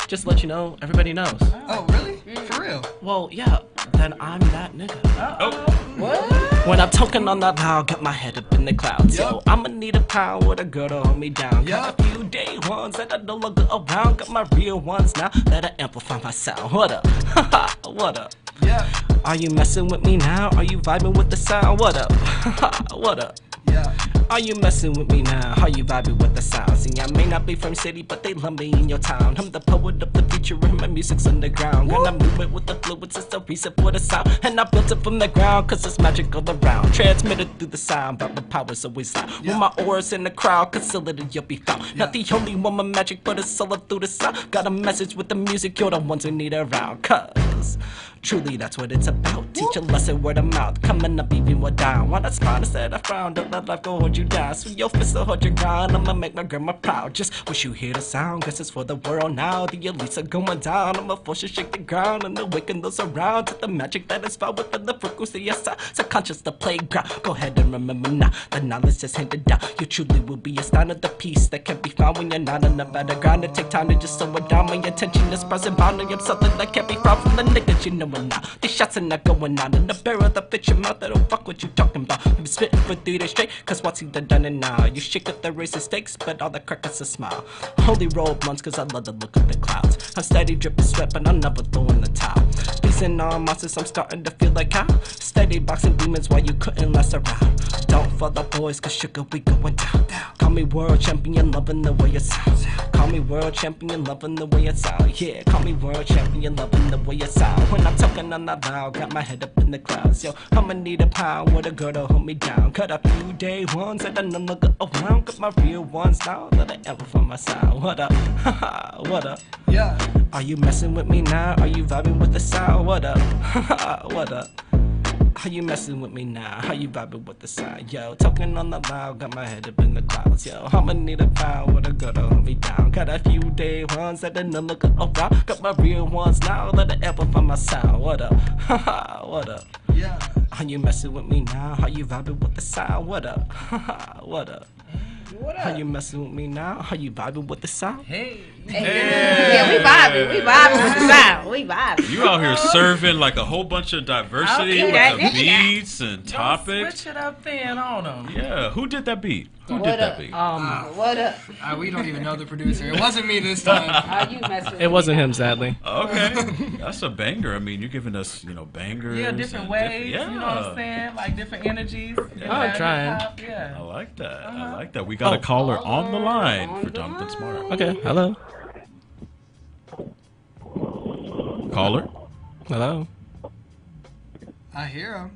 D: just to let you know, everybody knows.
E: Oh, really? For real?
D: Well, yeah, then I'm that nigga.
F: What?
D: When I'm talking on that loud, got my head up in the clouds. Yo,
E: Yup.
D: I'ma need a pound with a girl to hold me down. Got
E: Yup.
D: a few day ones that I no longer around. Got my real ones now that I amplify my sound. What up? What up?
E: Yeah.
D: Are you messing with me now? Are you vibing with the sound? What up? What up?
E: Yeah.
D: Are you messing with me now? Are you vibing with the sound? See, I may not be from city, but they love me in your town. I'm the poet of the future and my music's underground. And I move it with the fluids, it's the reason for the sound. And I built it from the ground, cause it's magic all around. Transmitted through the sound, but my power's always loud. With my aura's in the crowd, concealed you'll be found. Not the only one with magic, but it's all through the sound. Got a message with the music, you're the ones who need around. Cause truly that's what it's about. Teach a lesson word of mouth, coming up even more down. When I smile instead I frown, don't let life go hold you down. So your fist will hold your ground, I'ma make my grandma proud. Just wish you hear the sound, cause it's for the world now. The elites are going down, I'ma force you shake the ground and awaken those around to the magic that is found within the frequency of sound. Subconscious the playground, go ahead and remember now. The knowledge is handed down, you truly will be astounded. The peace that can be found when you're not on the battleground. It take time to just slow it down, my attention is present, bounding up something that can't be found from the niggas you know it now. These shots are not going out in the barrel that fit your mouth, that don't fuck what you talking about. You been spitting for 3 days straight, cause what's he done it now? You shake up the racist stakes, but all the crackers a smile. Only roll blunts cause I love the look of the clouds. I'm steady dripping sweat, but I'm never throwing the towel. These and all monsters, I'm starting to feel like how. Steady boxing demons while you couldn't last around. Don't fall the boys, cause sugar we going down. Call me world champion, loving the way it sounds. Call me world champion, loving the way it sounds. Yeah, call me world champion, loving the way it sounds. When I'm talking on that loud, got my head up in the clouds. Yo, I'ma need a pound with a girl to hold me down. Cut a few day ones that I no longer around. Got my real ones now that I ever find my sound. What up? Haha, what up?
E: Yeah.
D: Are you messing with me now? Are you vibing with the sound? What up? Haha, what up? Are you messing with me now? How you vibing with the sound? Yo, talking on the loud, got my head up in the clouds. Yo, I'ma need a pound with a girl to hold me down. Got a few day ones that I no longer around. Got my real ones now that I ever find my sound. What up? Haha, what up?
E: Yeah.
D: Are you messing with me now? How you vibing with the sound? What up? What up?
F: What
D: How
F: up?
D: you messing with me now? How you vibing with the sound?
A: Hey,
F: Yeah, we vibing. We vibing with the sound. We vibing.
C: You out here serving like a whole bunch of diversity
A: Okay.
C: with the beats and
A: Don't
C: topics.
A: switch it up then on them.
C: Yeah, who did that beat? Who
F: What
C: did that
F: up?
C: beat?
F: What up?
E: We don't even know the producer. It wasn't me this time.
F: Are you messing with
D: It wasn't
F: me?
D: him, sadly.
C: Okay, that's a banger. I mean, you're giving us, bangers.
A: Yeah, different
C: and
A: waves.
C: yeah.
A: You know what I'm saying? Like different energies.
D: I'm trying.
C: I
A: Yeah.
C: like that.
A: Uh-huh.
C: I like that. We got a caller on the line
F: on
C: for
F: the
C: Jonathan Smart.
D: Okay, hello.
C: Caller.
D: Hello.
E: I hear him.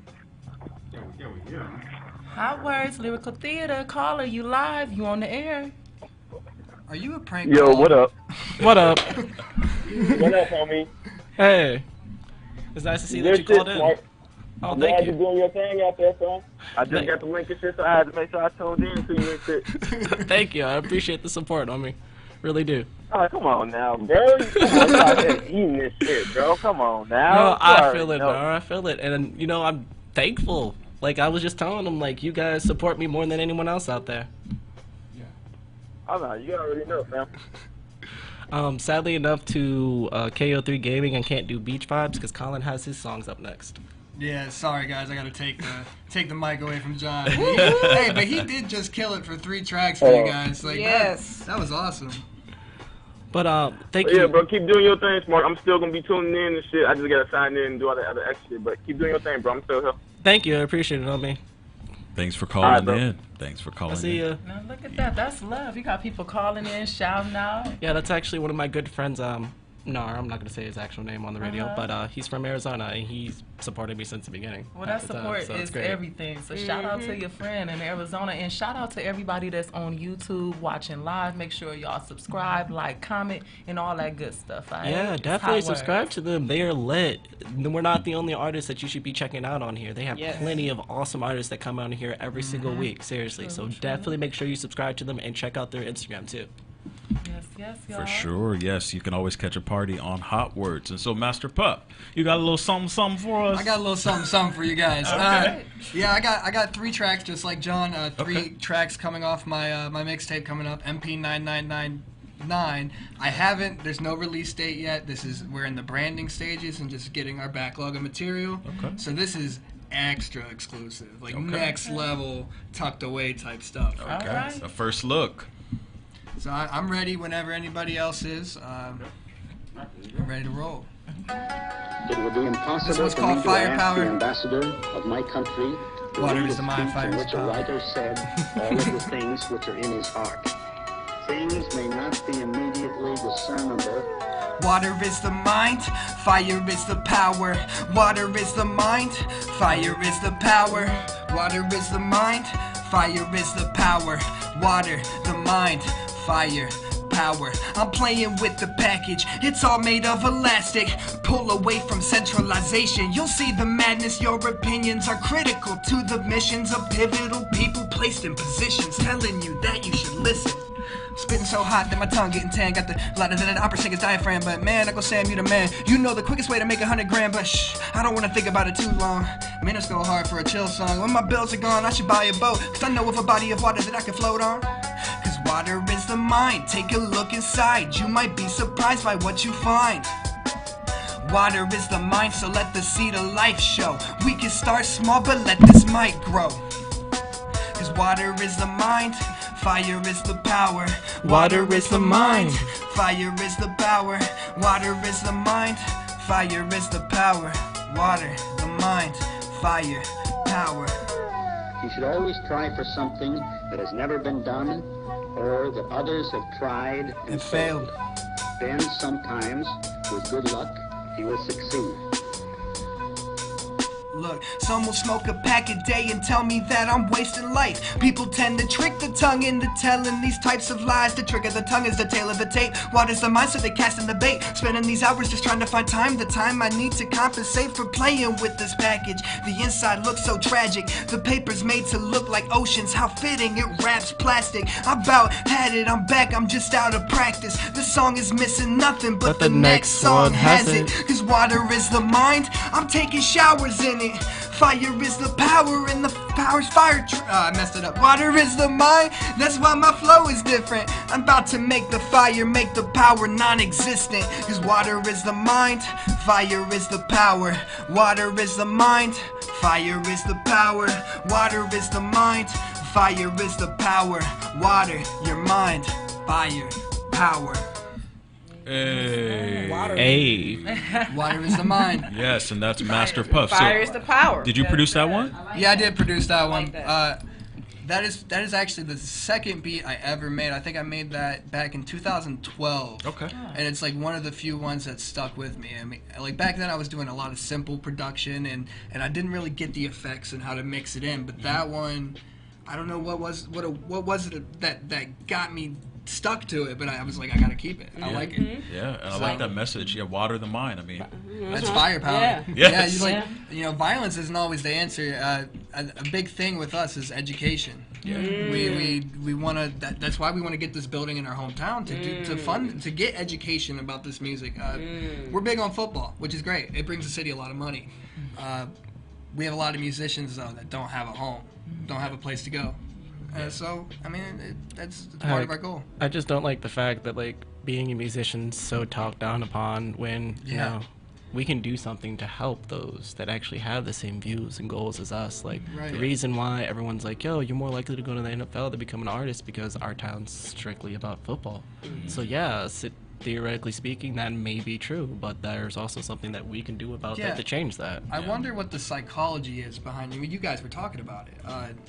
A: Hot Words, Lyrical Theater. Caller, you live. You on the air.
E: Are you a prank
G: Yo,
E: caller?
G: what up?
D: What up?
G: What up, homie?
D: Hey. It's nice to see that
G: Good
D: you
G: shit,
D: called in.
G: Smart.
D: Oh,
G: I'm
D: thank
G: glad you're
D: you.
G: doing your thing out there, son. I just
D: Thank-
G: got the link and shit, so I had to make sure I tuned in to you and shit.
D: Thank you. I appreciate the support, homie. Really do.
G: Oh, come on now, bro. I'm out here eating this shit, bro. Come on now.
D: No, I
G: Sorry,
D: feel it,
G: no.
D: bro. I feel it. And, I'm thankful. Like, I was just telling them, like, you guys support me more than anyone else out there.
G: I know, you already know, fam.
D: Sadly enough to KO3 Gaming, I can't do Beach Vibes because Colin has his songs up next.
E: Yeah, sorry guys, I gotta take the mic away from John. Hey, but he did just kill it for 3 tracks for you guys. Like
F: Yes.
E: that was awesome.
D: But thank
G: But
D: you.
G: yeah, bro, keep doing your thing, Smart. I'm still gonna be tuning in and shit. I just gotta sign in and do all the other extra shit. But keep doing your thing, bro. I'm still here.
D: Thank you. I appreciate it, homie.
C: Thanks for
G: All right,
C: calling
G: bro.
C: in. Thanks for calling
D: I'll see
C: in.
D: ya.
A: Now look at that. That's love. You got people calling in, shouting out.
D: Yeah, that's actually one of my good friends. Nar, I'm not gonna say his actual name on the radio,
A: Uh-huh.
D: but he's from Arizona and he's supported me since the beginning.
A: Well, that
D: of the time,
A: support
D: so it's
A: is
D: great.
A: everything. So shout out to your friend in Arizona, and shout out to everybody that's on YouTube watching live. Make sure y'all subscribe, like, comment, and all that good stuff. All right?
D: Yeah,
A: It's
D: definitely
A: Hot Words.
D: subscribe to them. They are lit. We're not the only artists that you should be checking out on here. They have
F: Yes.
D: plenty of awesome artists that come on here every single week. Seriously, so definitely make sure you subscribe to them and check out their Instagram too.
A: Yes, y'all.
C: For sure, yes. You can always catch a party on Hot Words. And so, Master Pup, you got a little something for us?
E: I got a little something for you guys.
C: Okay.
E: Yeah, I got 3 tracks just like John. 3
C: Okay.
E: tracks coming off my my mixtape coming up. MP9999. I haven't. There's no release date yet. We're in the branding stages and just getting our backlog of material.
C: Okay.
E: So this is extra exclusive, like
C: Okay.
E: next level, tucked away type stuff.
C: Okay.
A: All right.
C: A first look.
E: So I'm ready whenever anybody else is. I'm ready to roll.
I: It would be
E: This
I: impossible
E: one's
I: for
E: called
I: me to ask
E: Firepower.
I: the ambassador of my country to
E: Water
I: read
E: is
I: a
E: the mind,
I: speech
E: fire
I: in
E: is
I: which a
E: power.
I: writer said all of the things which are in his heart. Things may not be immediately discernible.
E: Water is the mind, fire is the power. Water is the mind, fire is the power. Water is the mind, fire is the power. Water, the mind, fire, power. I'm playing with the package, it's all made of elastic. Pull away from centralization, you'll see the madness. Your opinions are critical to the missions of pivotal people placed in positions, telling you that you should listen. Spitting so hot that my tongue getting tan. Got the louder than an opera singer's diaphragm. But man, Uncle Sam, you the man. You know the quickest way to make 100 grand. But shh, I don't wanna think about it too long. Minutes go hard for a chill song. When my bills are gone, I should buy a boat. Cause I know of a body of water that I can float on. Cause water is the mind. Take a look inside. You might be surprised by what you find. Water is the mind, so let the seed of life show. We can start small, but let this mic grow. Cause water is the mind, fire is the power. Water is the mind, fire is the power. Water is the mind, fire is the power. Water, the mind, fire, power.
I: You should always try for something that has never been done or that others have tried
E: And failed.
I: Then sometimes, with good luck, you will succeed.
E: Look, some will smoke a pack a day and tell me that I'm wasting life. People tend to trick the tongue into telling these types of lies. The trick of the tongue is the tail of the tape. Water's the mind, so they cast in the bait. Spending these hours just trying to find time. The time I need to compensate for playing with this package. The inside looks so tragic. The paper's made to look like oceans. How fitting, it wraps plastic. I about had it, I'm back, I'm just out of practice. This song is missing nothing, but the next song has it. Cause water is the mind, I'm taking showers in it. Fire is the power and the power's fire. I messed it up. Water is the mind. That's why my flow is different. I'm about to make the fire, make the power non-existent. Cause water is the mind, fire is the power. Water is the mind, fire is the power. Water is the mind, fire is the power. Water, your mind, fire, power.
C: Hey.
D: Hey.
E: Water is the mind.
C: Yes, and that's Master Puff.
F: Fire is the power.
C: Did you produce that one?
E: Yeah, I did produce that one.
F: like that.
E: That is actually the second beat I ever made. I think I made that back in 2012.
C: Okay.
E: And it's like one of the few ones that stuck with me. I mean, like back then I was doing a lot of simple production and I didn't really get the effects and how to mix it in. But that one, I don't know what was it that got me stuck to it, but I was like, I gotta keep it. I like it.
C: Yeah, and I like that message. Yeah, water the mind. I mean,
E: That's firepower.
F: Yeah.
C: Yes.
E: Violence isn't always the answer. A big thing with us is education.
C: Yeah.
E: We want to. That's why we want to get this building in our hometown to get education about this music. We're big on football, which is great. It brings the city a lot of money. We have a lot of musicians though that don't have a home, don't have a place to go. So, I mean, that's part of our goal.
D: I just don't like the fact that, like, being a musician's so talked down upon when, you know, we can do something to help those that actually have the same views and goals as us. Like, the reason why everyone's like, yo, you're more likely to go to the NFL to become an artist because our town's strictly about football. So, yeah, theoretically speaking, that may be true, but there's also something that we can do about that to change that.
E: I wonder what the psychology is behind you. You guys were talking about it.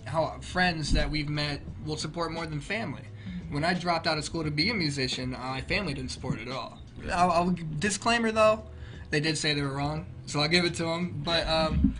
E: How friends that we've met will support more than family. When I dropped out of school to be a musician, my family didn't support it at all. Disclaimer though, they did say they were wrong, so I'll give it to them. But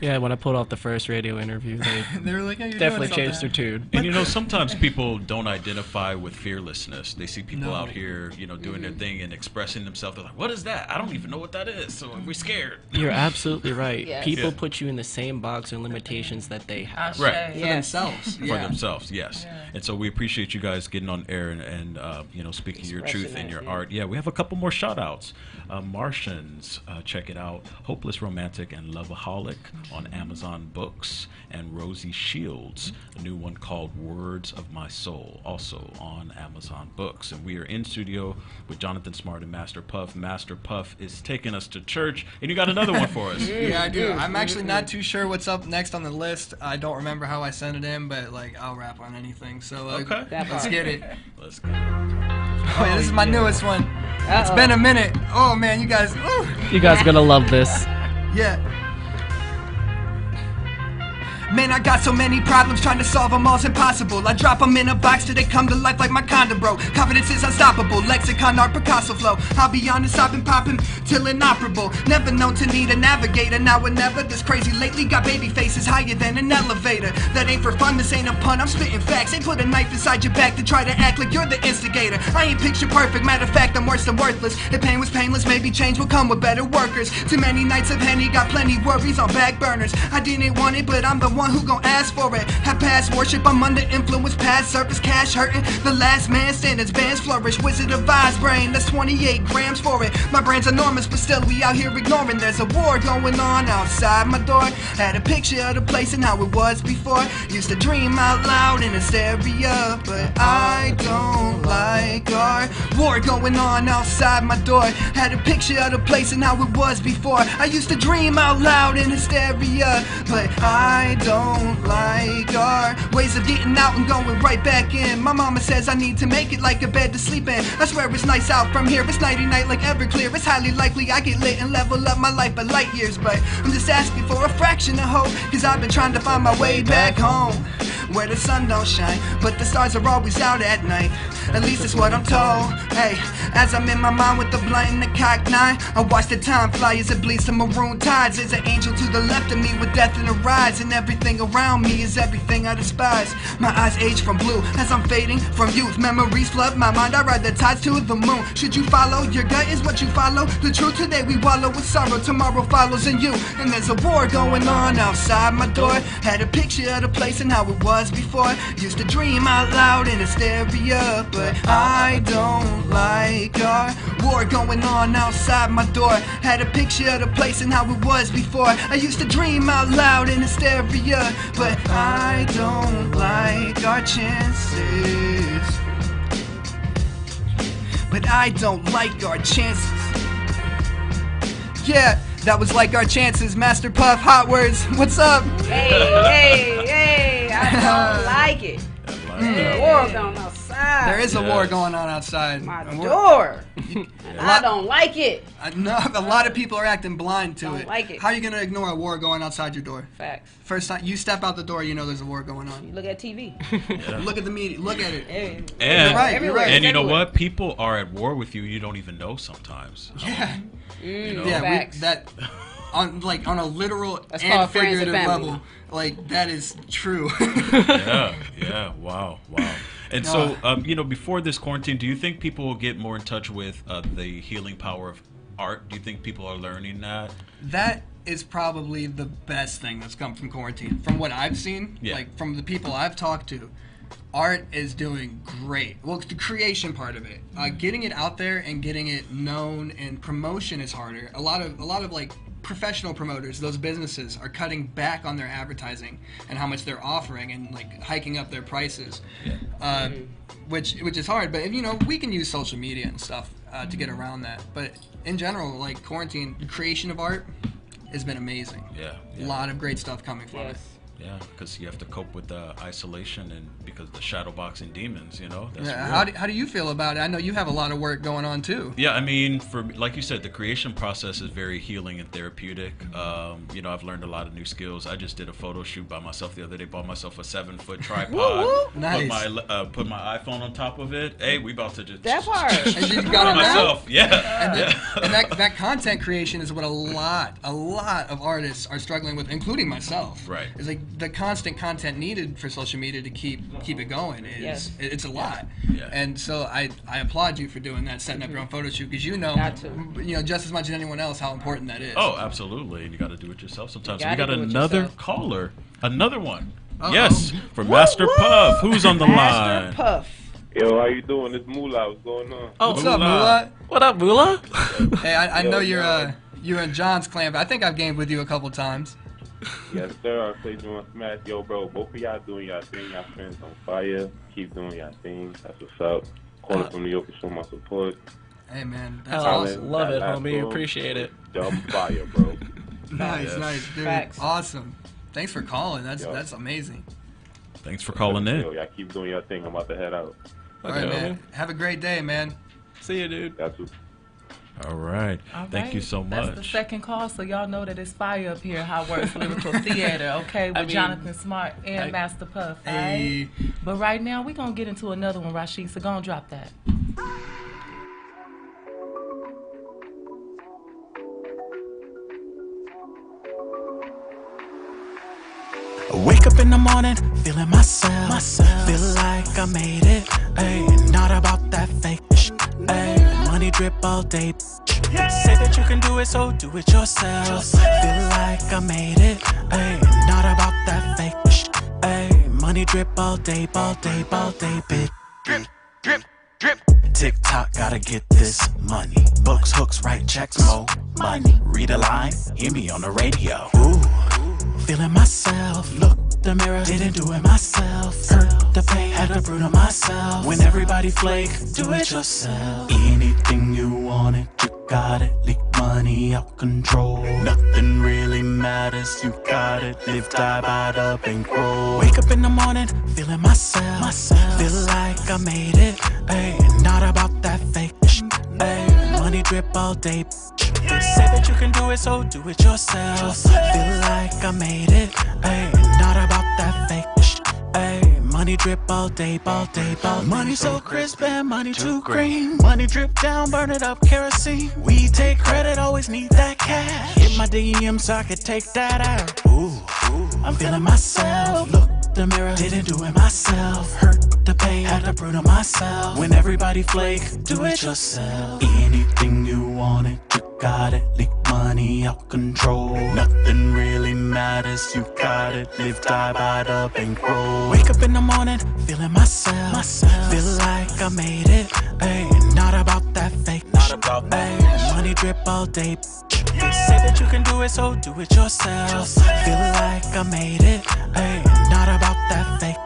D: yeah, when I pulled off the first radio interview,
E: they were like, oh, you're
D: definitely
E: doing
D: changed their tune.
C: And you know, sometimes people don't identify with fearlessness. They see people out here, you know, doing their thing and expressing themselves. They're like, what is that? I don't even know what that is. So we're scared.
D: You're absolutely right.
F: Yes.
D: People put you in the same box and limitations that they have.
C: Right.
E: for themselves.
C: For themselves, yes. And so we appreciate you guys getting on air and you know, speaking your truth in your art. Yeah, we have a couple more shout outs. Martians, check it out. Hopeless Romantic and Loveaholic on Amazon Books. And Rosie Shields, a new one called Words of My Soul, also on Amazon Books. And we are in studio with Jonathan Smart and Master Puff. Master Puff is taking us to church, and you got another one for us.
E: Yeah, I do. I'm actually not too sure what's up next on the list. I don't remember how I sent it in, but like I'll rap on anything. So
C: Okay.
E: let's get it.
C: Let's go.
E: Oh yeah, this is my newest one. It's been a minute. Oh man, you guys. Ooh.
D: You guys are gonna love this.
E: Yeah. Man, I got so many problems, trying to solve them all's impossible. I drop them in a box till they come to life like my condo, bro. Confidence is unstoppable, lexicon, art, Picasso flow. I'll be honest, I've been popping till inoperable. Never known to need a navigator, now or never. This crazy lately got baby faces higher than an elevator. That ain't for fun, this ain't a pun, I'm spitting facts. They put a knife inside your back to try to act like you're the instigator. I ain't picture perfect, matter of fact, I'm worse than worthless. If pain was painless, maybe change will come with better workers. Too many nights of Henny, got plenty worries on back burners. I didn't want it, but I'm the one who gon' ask for it. Have past worship, I'm under influence, past surface, cash hurting. The last man standing, bands flourish. Wizard of Oz brain, that's 28 grams for it. My brand's enormous, but still we out here ignoring. There's a war going on outside my door. Had a picture of the place and how it was before. Used to dream out loud in hysteria, but I don't like our war going on outside my door. Had a picture of the place and how it was before. I used to dream out loud in hysteria, but I don't like our ways of getting out and going right back in. My mama says I need to make it like a bed to sleep in. I swear it's nice out from here, it's nighty night like Everclear. It's highly likely I get lit and level up my life by light years, but I'm just asking for a fraction of hope, cause I've been trying to find my way back home, where the sun don't shine, but the stars are always out at night. At least it's what I'm told. Hey, as I'm in my mind with the blind and the cocked nine, I watch the time fly as it bleeds to maroon tides. There's an angel to the left of me with death in her eyes, and everything around me is everything I despise. My eyes age from blue as I'm fading from youth. Memories flood my mind, I ride the tides to the moon. Should you follow? Your gut is what you follow. The truth today we wallow with sorrow, tomorrow follows in you. And there's a war going on outside my door. Had a picture of the place and how it was
J: was before. Used to dream out loud in hysteria, but I don't like our war going on outside my door. Had a picture of the place and how it was before. I used to dream out loud in hysteria, but I don't like our chances. But I don't like our chances. Yeah, that was like our chances. Master Puff, Hot Words, what's up?
F: Hey, I don't like it. War going outside.
J: There is a war going on outside.
F: My door. I don't like it.
J: No, a lot of people are acting blind to
F: Don't
J: it.
F: like it.
J: How are you going to ignore a war going outside your door?
F: Facts.
J: First time you step out the door, you know there's a war going on.
F: You look at TV.
J: Look at the media. Look at it.
F: Hey,
C: And,
J: You're right, you're right.
C: And you know
F: Everywhere.
C: what? People are at war with you. You don't even know sometimes.
J: Yeah.
C: You know?
J: Yeah,
F: Facts.
J: on a literal
F: That's
J: and
F: called friends and
J: figurative
F: family.
J: level, like that is true.
C: Yeah. Wow. And so, before this quarantine, do you think people will get more in touch with the healing power of art? Do you think people are learning that?
J: That is probably the best thing that's come from quarantine. From what I've seen,
C: Yeah.
J: like from the people I've talked to, art is doing great. Well, it's the creation part of it. Getting it out there and getting it known and promotion is harder. A lot of like professional promoters, those businesses are cutting back on their advertising and how much they're offering and like hiking up their prices, which is hard. But we can use social media and stuff to get around that. But in general, like quarantine, the creation of art has been amazing.
C: Yeah.
J: A lot of great stuff coming from it.
C: Yeah, because you have to cope with the isolation and because the shadow boxing demons, That's
J: Yeah.
C: real.
J: How do you feel about it? I know you have a lot of work going on too.
C: Yeah, I mean, like you said, the creation process is very healing and therapeutic. I've learned a lot of new skills. I just did a photo shoot by myself the other day. Bought myself a 7-foot tripod.
J: Nice.
C: Put my iPhone on top of it. Hey, we about to just
F: that part.
J: And you got it now?
C: myself. Yeah.
J: And that content creation is what a lot of artists are struggling with, including myself.
C: Right.
J: It's like the constant content needed for social media to keep it going it's a lot.
C: Yeah.
J: And so I applaud you for doing that, setting up your own photo shoot, because
F: Got to.
J: just as much as anyone else how important that is.
C: Oh, absolutely. And you got to do it yourself sometimes.
F: You
C: So we got
F: gotta do it
C: another
F: yourself.
C: caller. Another one.
J: Uh-oh.
C: Yes, from Master Puff. Who's on the
F: Master
C: line?
F: Puff.
G: Yo, how you doing? It's Moolah. What's going on?
D: Oh,
J: What's up, Moolah?
D: what up, Moolah?
J: Hey, I know
G: Yo.
J: you're in John's clan, but I think I've gamed with you a couple times.
G: Yes, sir. I played you on Smash. Yo, bro, both of y'all doing y'all thing. Y'all friends on fire. Keep doing y'all thing. That's what's up. Calling from New York to show my support.
J: Hey, man, that's
D: Oh,
J: awesome.
D: love it,
G: That last
D: homie.
G: song,
D: Appreciate it.
G: Dumb fire, bro.
J: Nice, dude.
F: Facts.
J: Awesome. Thanks for calling. That's
G: Yo.
J: amazing.
C: Thanks for calling
G: Yo,
C: in.
G: y'all keep doing your thing. I'm about to head out.
J: All right,
D: Okay,
J: man. Have a great day, man.
D: See you, dude.
G: That's what.
C: All right.
A: All
C: Thank you
A: right.
C: so much.
A: That's the second call, so y'all know that it's fire up here. Hot Words Lyrical Theater, okay, with
D: I mean,
A: Jonathan Smart and Master Puff. All right?
J: Hey.
A: But right now, we're going to get into another one, Rashid, so go and drop that.
K: Wake up in the morning, feeling myself. Feel like I made it. Ayy, not about that fake shit. Ayy, money drip all day. Say that you can do it, so do it yourself. Feel like I made it. Ayy, not about that fake shit. Ayy, money drip all day, bitch. Drip, drip, drip. TikTok, gotta get this money. Books, hooks, write checks, more money. Read a line, hear me on the radio. Ooh. Feeling myself, look the mirror, didn't do it myself. Hurt the pain, had to prove to myself. When everybody flake, do it yourself. Anything you wanted, you got it. Leak money out control. Nothing really matters, you got it. Live, die by the bankroll. Wake up in the morning, feeling myself. Feel like I made it. Ayy, not about that fake shit. Ayy, money drip all day. They say that you can do it, so do it yourself. Feel like I made it. Ayy, not about that fake shit. Ayy, money drip all day. Money so crisp and money too green. Money drip down, burn it up, kerosene. We take credit, always need that cash. Hit my DM so I could take that out. Ooh, I'm feeling myself. Look the mirror, didn't do it myself. Hurt the pain, had to prove to myself. When everybody flake, do it yourself. Anything you wanted, you got it. Leak money out control. Nothing real really matters. You got it, live, die by the bankroll. Wake up in the morning, feeling myself. Feel like I made it. Ay, not about that fake. Not about that. Money drip all day. They say that you can do it, so do it yourself. Feel like I made it. Ay, not about that fake.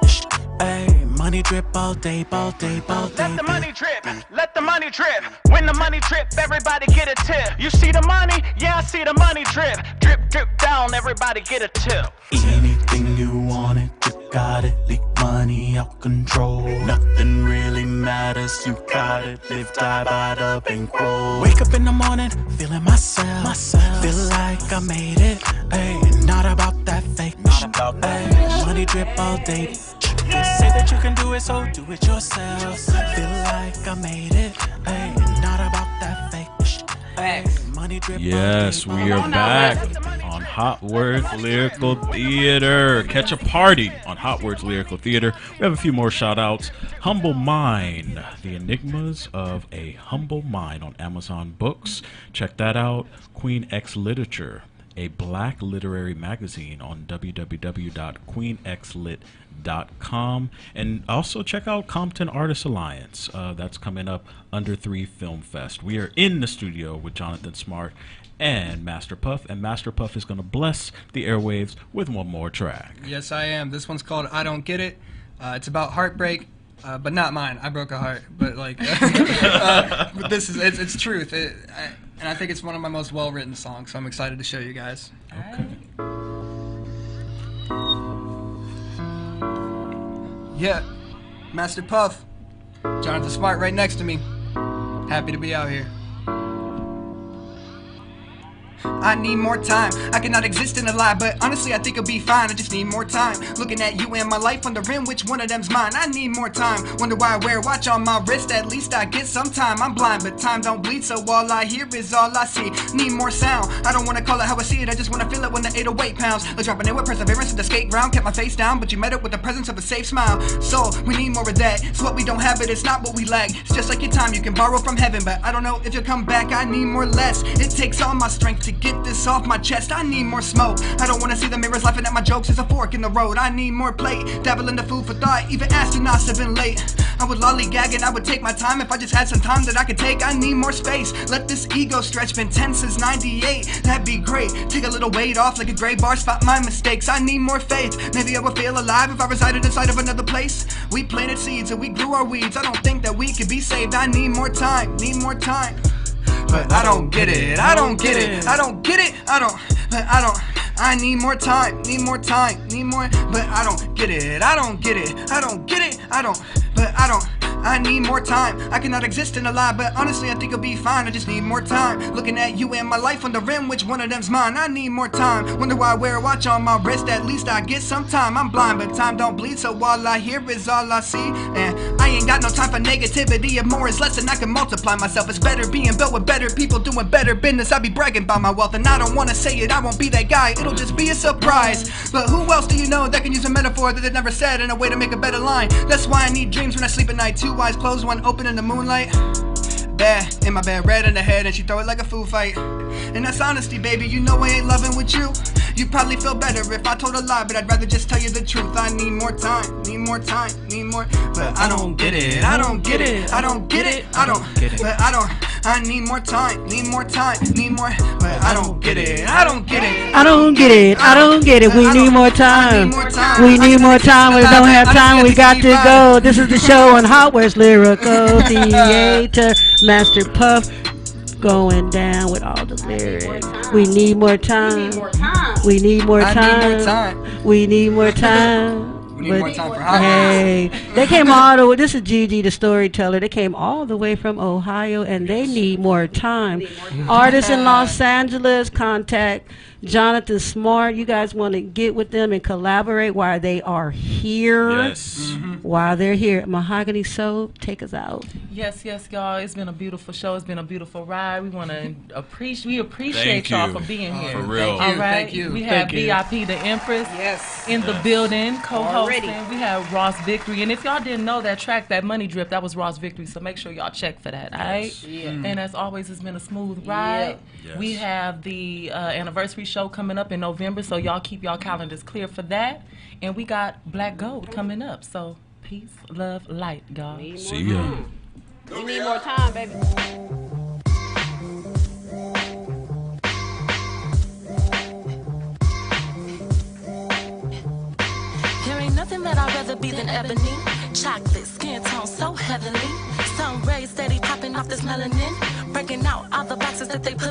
K: Ay, money drip all day, all day, all day.
L: Let the money drip, let the money drip. When the money drip, everybody get a tip. You see the money? Yeah, I see the money drip. Drip, drip down, everybody get a tip.
K: Anything you wanted, you got it. Leak money out control. Nothing really matters. You got it. Live, die by the bankroll. Wake up in the morning, feeling myself. Feel like I made it. Ay, not about that fake. Not about that. Money drip all day. They say that you can do it, so do it yourself. Feel like I made it. Ay, not about that fake. Money drip.
C: Yes, we are back on Hot Words Lyrical Theater. Catch a party on Hot Words Lyrical Theater. We have a few more shout outs. Humble Mind, The Enigmas of a Humble Mind on Amazon Books. Check that out. Queen X Literature, a black literary magazine on www.queenxlit.com. And also check out Compton Artists Alliance. That's coming up under 3 Film Fest. We are in the studio with Jonathan Smart and Master Puff, and Master Puff is going to bless the airwaves with one more track.
J: Yes, I am. This one's called I Don't Get It. It's about heartbreak, but not mine. I broke a heart, but like, but this is it's truth. And I think it's one of my most well-written songs, so I'm excited to show you guys.
C: Okay.
J: Yeah, Master Puff, Jonathan Smart right next to me. Happy to be out here. I need more time. I cannot exist in a lie, but honestly I think I'll be fine. I just need more time. Looking at you and my life on the rim, which one of them's mine? I need more time. Wonder why I wear a watch on my wrist. At least I get some time. I'm blind, but time don't bleed, so all I hear is all I see. Need more sound. I don't wanna call it how I see it. I just wanna feel it when the 808 pounds. Like dropping it with perseverance at the skate ground. Kept my face down, but you met it with the presence of a safe smile. So we need more of that. It's what we don't have, but it's not what we lack. It's just like your time you can borrow from heaven, but I don't know if you'll come back. I need more less. It takes all my strength to get this off my chest. I need more smoke. I don't wanna see the mirrors laughing at my jokes. There's a fork in the road. I need more plate. Dabble in the food for thought. Even astronauts have been late. I would lollygag and I would take my time if I just had some time that I could take. I need more space. Let this ego stretch. Been tense since 98. That'd be great. Take a little weight off like a gray bar. Spot my mistakes. I need more faith. Maybe I would feel alive if I resided inside of another place. We planted seeds and we grew our weeds. I don't think that we could be saved. I need more time. Need more time. But I don't get it. I don't get it. I don't get it. I don't. I need more time. Need more time. Need more. But I don't get it. I don't get it. I don't get it. I don't. But I don't. I need more time. I cannot exist in a lie, but honestly I think I'll be fine. I just need more time. Looking at you and my life on the rim, which one of them's mine? I need more time. Wonder why I wear a watch on my wrist. At least I get some time. I'm blind, but time don't bleed, so all I hear is all I see. And I ain't got no time for negativity. If more is less, and I can multiply myself. It's better being built with better people doing better business. I be bragging about my wealth, and I don't wanna say it. I won't be that guy. It'll just be a surprise. But who else do you know that can use a metaphor that they never said in a way to make a better line? That's why I need dreams when I sleep at night. 2 eyes closed, one open in the moonlight. Bad in my bed, red in the head, and she throw it like a food fight. And that's honesty, baby. You know I ain't loving with you. You probably feel better if I told a lie, but I'd rather just tell you the truth. I need more time, need more time, need more. But I don't get it. I don't get it. I don't get it. I don't get it. But I don't. I need more time, need more time, need more. But I don't get it. I don't get it.
M: I don't get it. I don't get it. We need more time. We need more time. We don't have time. We got to go. This is the show on Hot Words Lyrical Theater. Master Puff going down with all the lyrics. We need more time. We need more time. We need more time.
J: We need more time for Hot
M: Hey, they came all the way. This is Gigi, the storyteller. They came all the way from Ohio, and they need more time. Artists in Los Angeles, contact Jonathan Smart. You guys want to get with them and collaborate while they are here.
C: Yes.
M: While they're here. Mahogany Soap, take us out.
A: Yes, y'all. It's been a beautiful show. It's been a beautiful ride. We want to appreciate y'all for being here.
C: For real.
A: All right.
J: Thank you.
A: We have VIP the Empress in the building, co-hosting. We have Ross Victory. And if y'all didn't know that track, that Money Drip, that was Ross Victory. So make sure y'all check for that. All right. And as always, it's been a smooth ride.
C: Yes.
A: We have the anniversary show coming up in November, so y'all keep y'all calendars clear for that. And we got Black Gold coming up. So peace, love, light, y'all.
C: See ya.
F: We need more time, baby.
N: There ain't nothing that I'd rather be than ebony. Chocolate, skin tone so heavenly. Sun rays steady popping off this melanin. Breaking out all the boxes that they put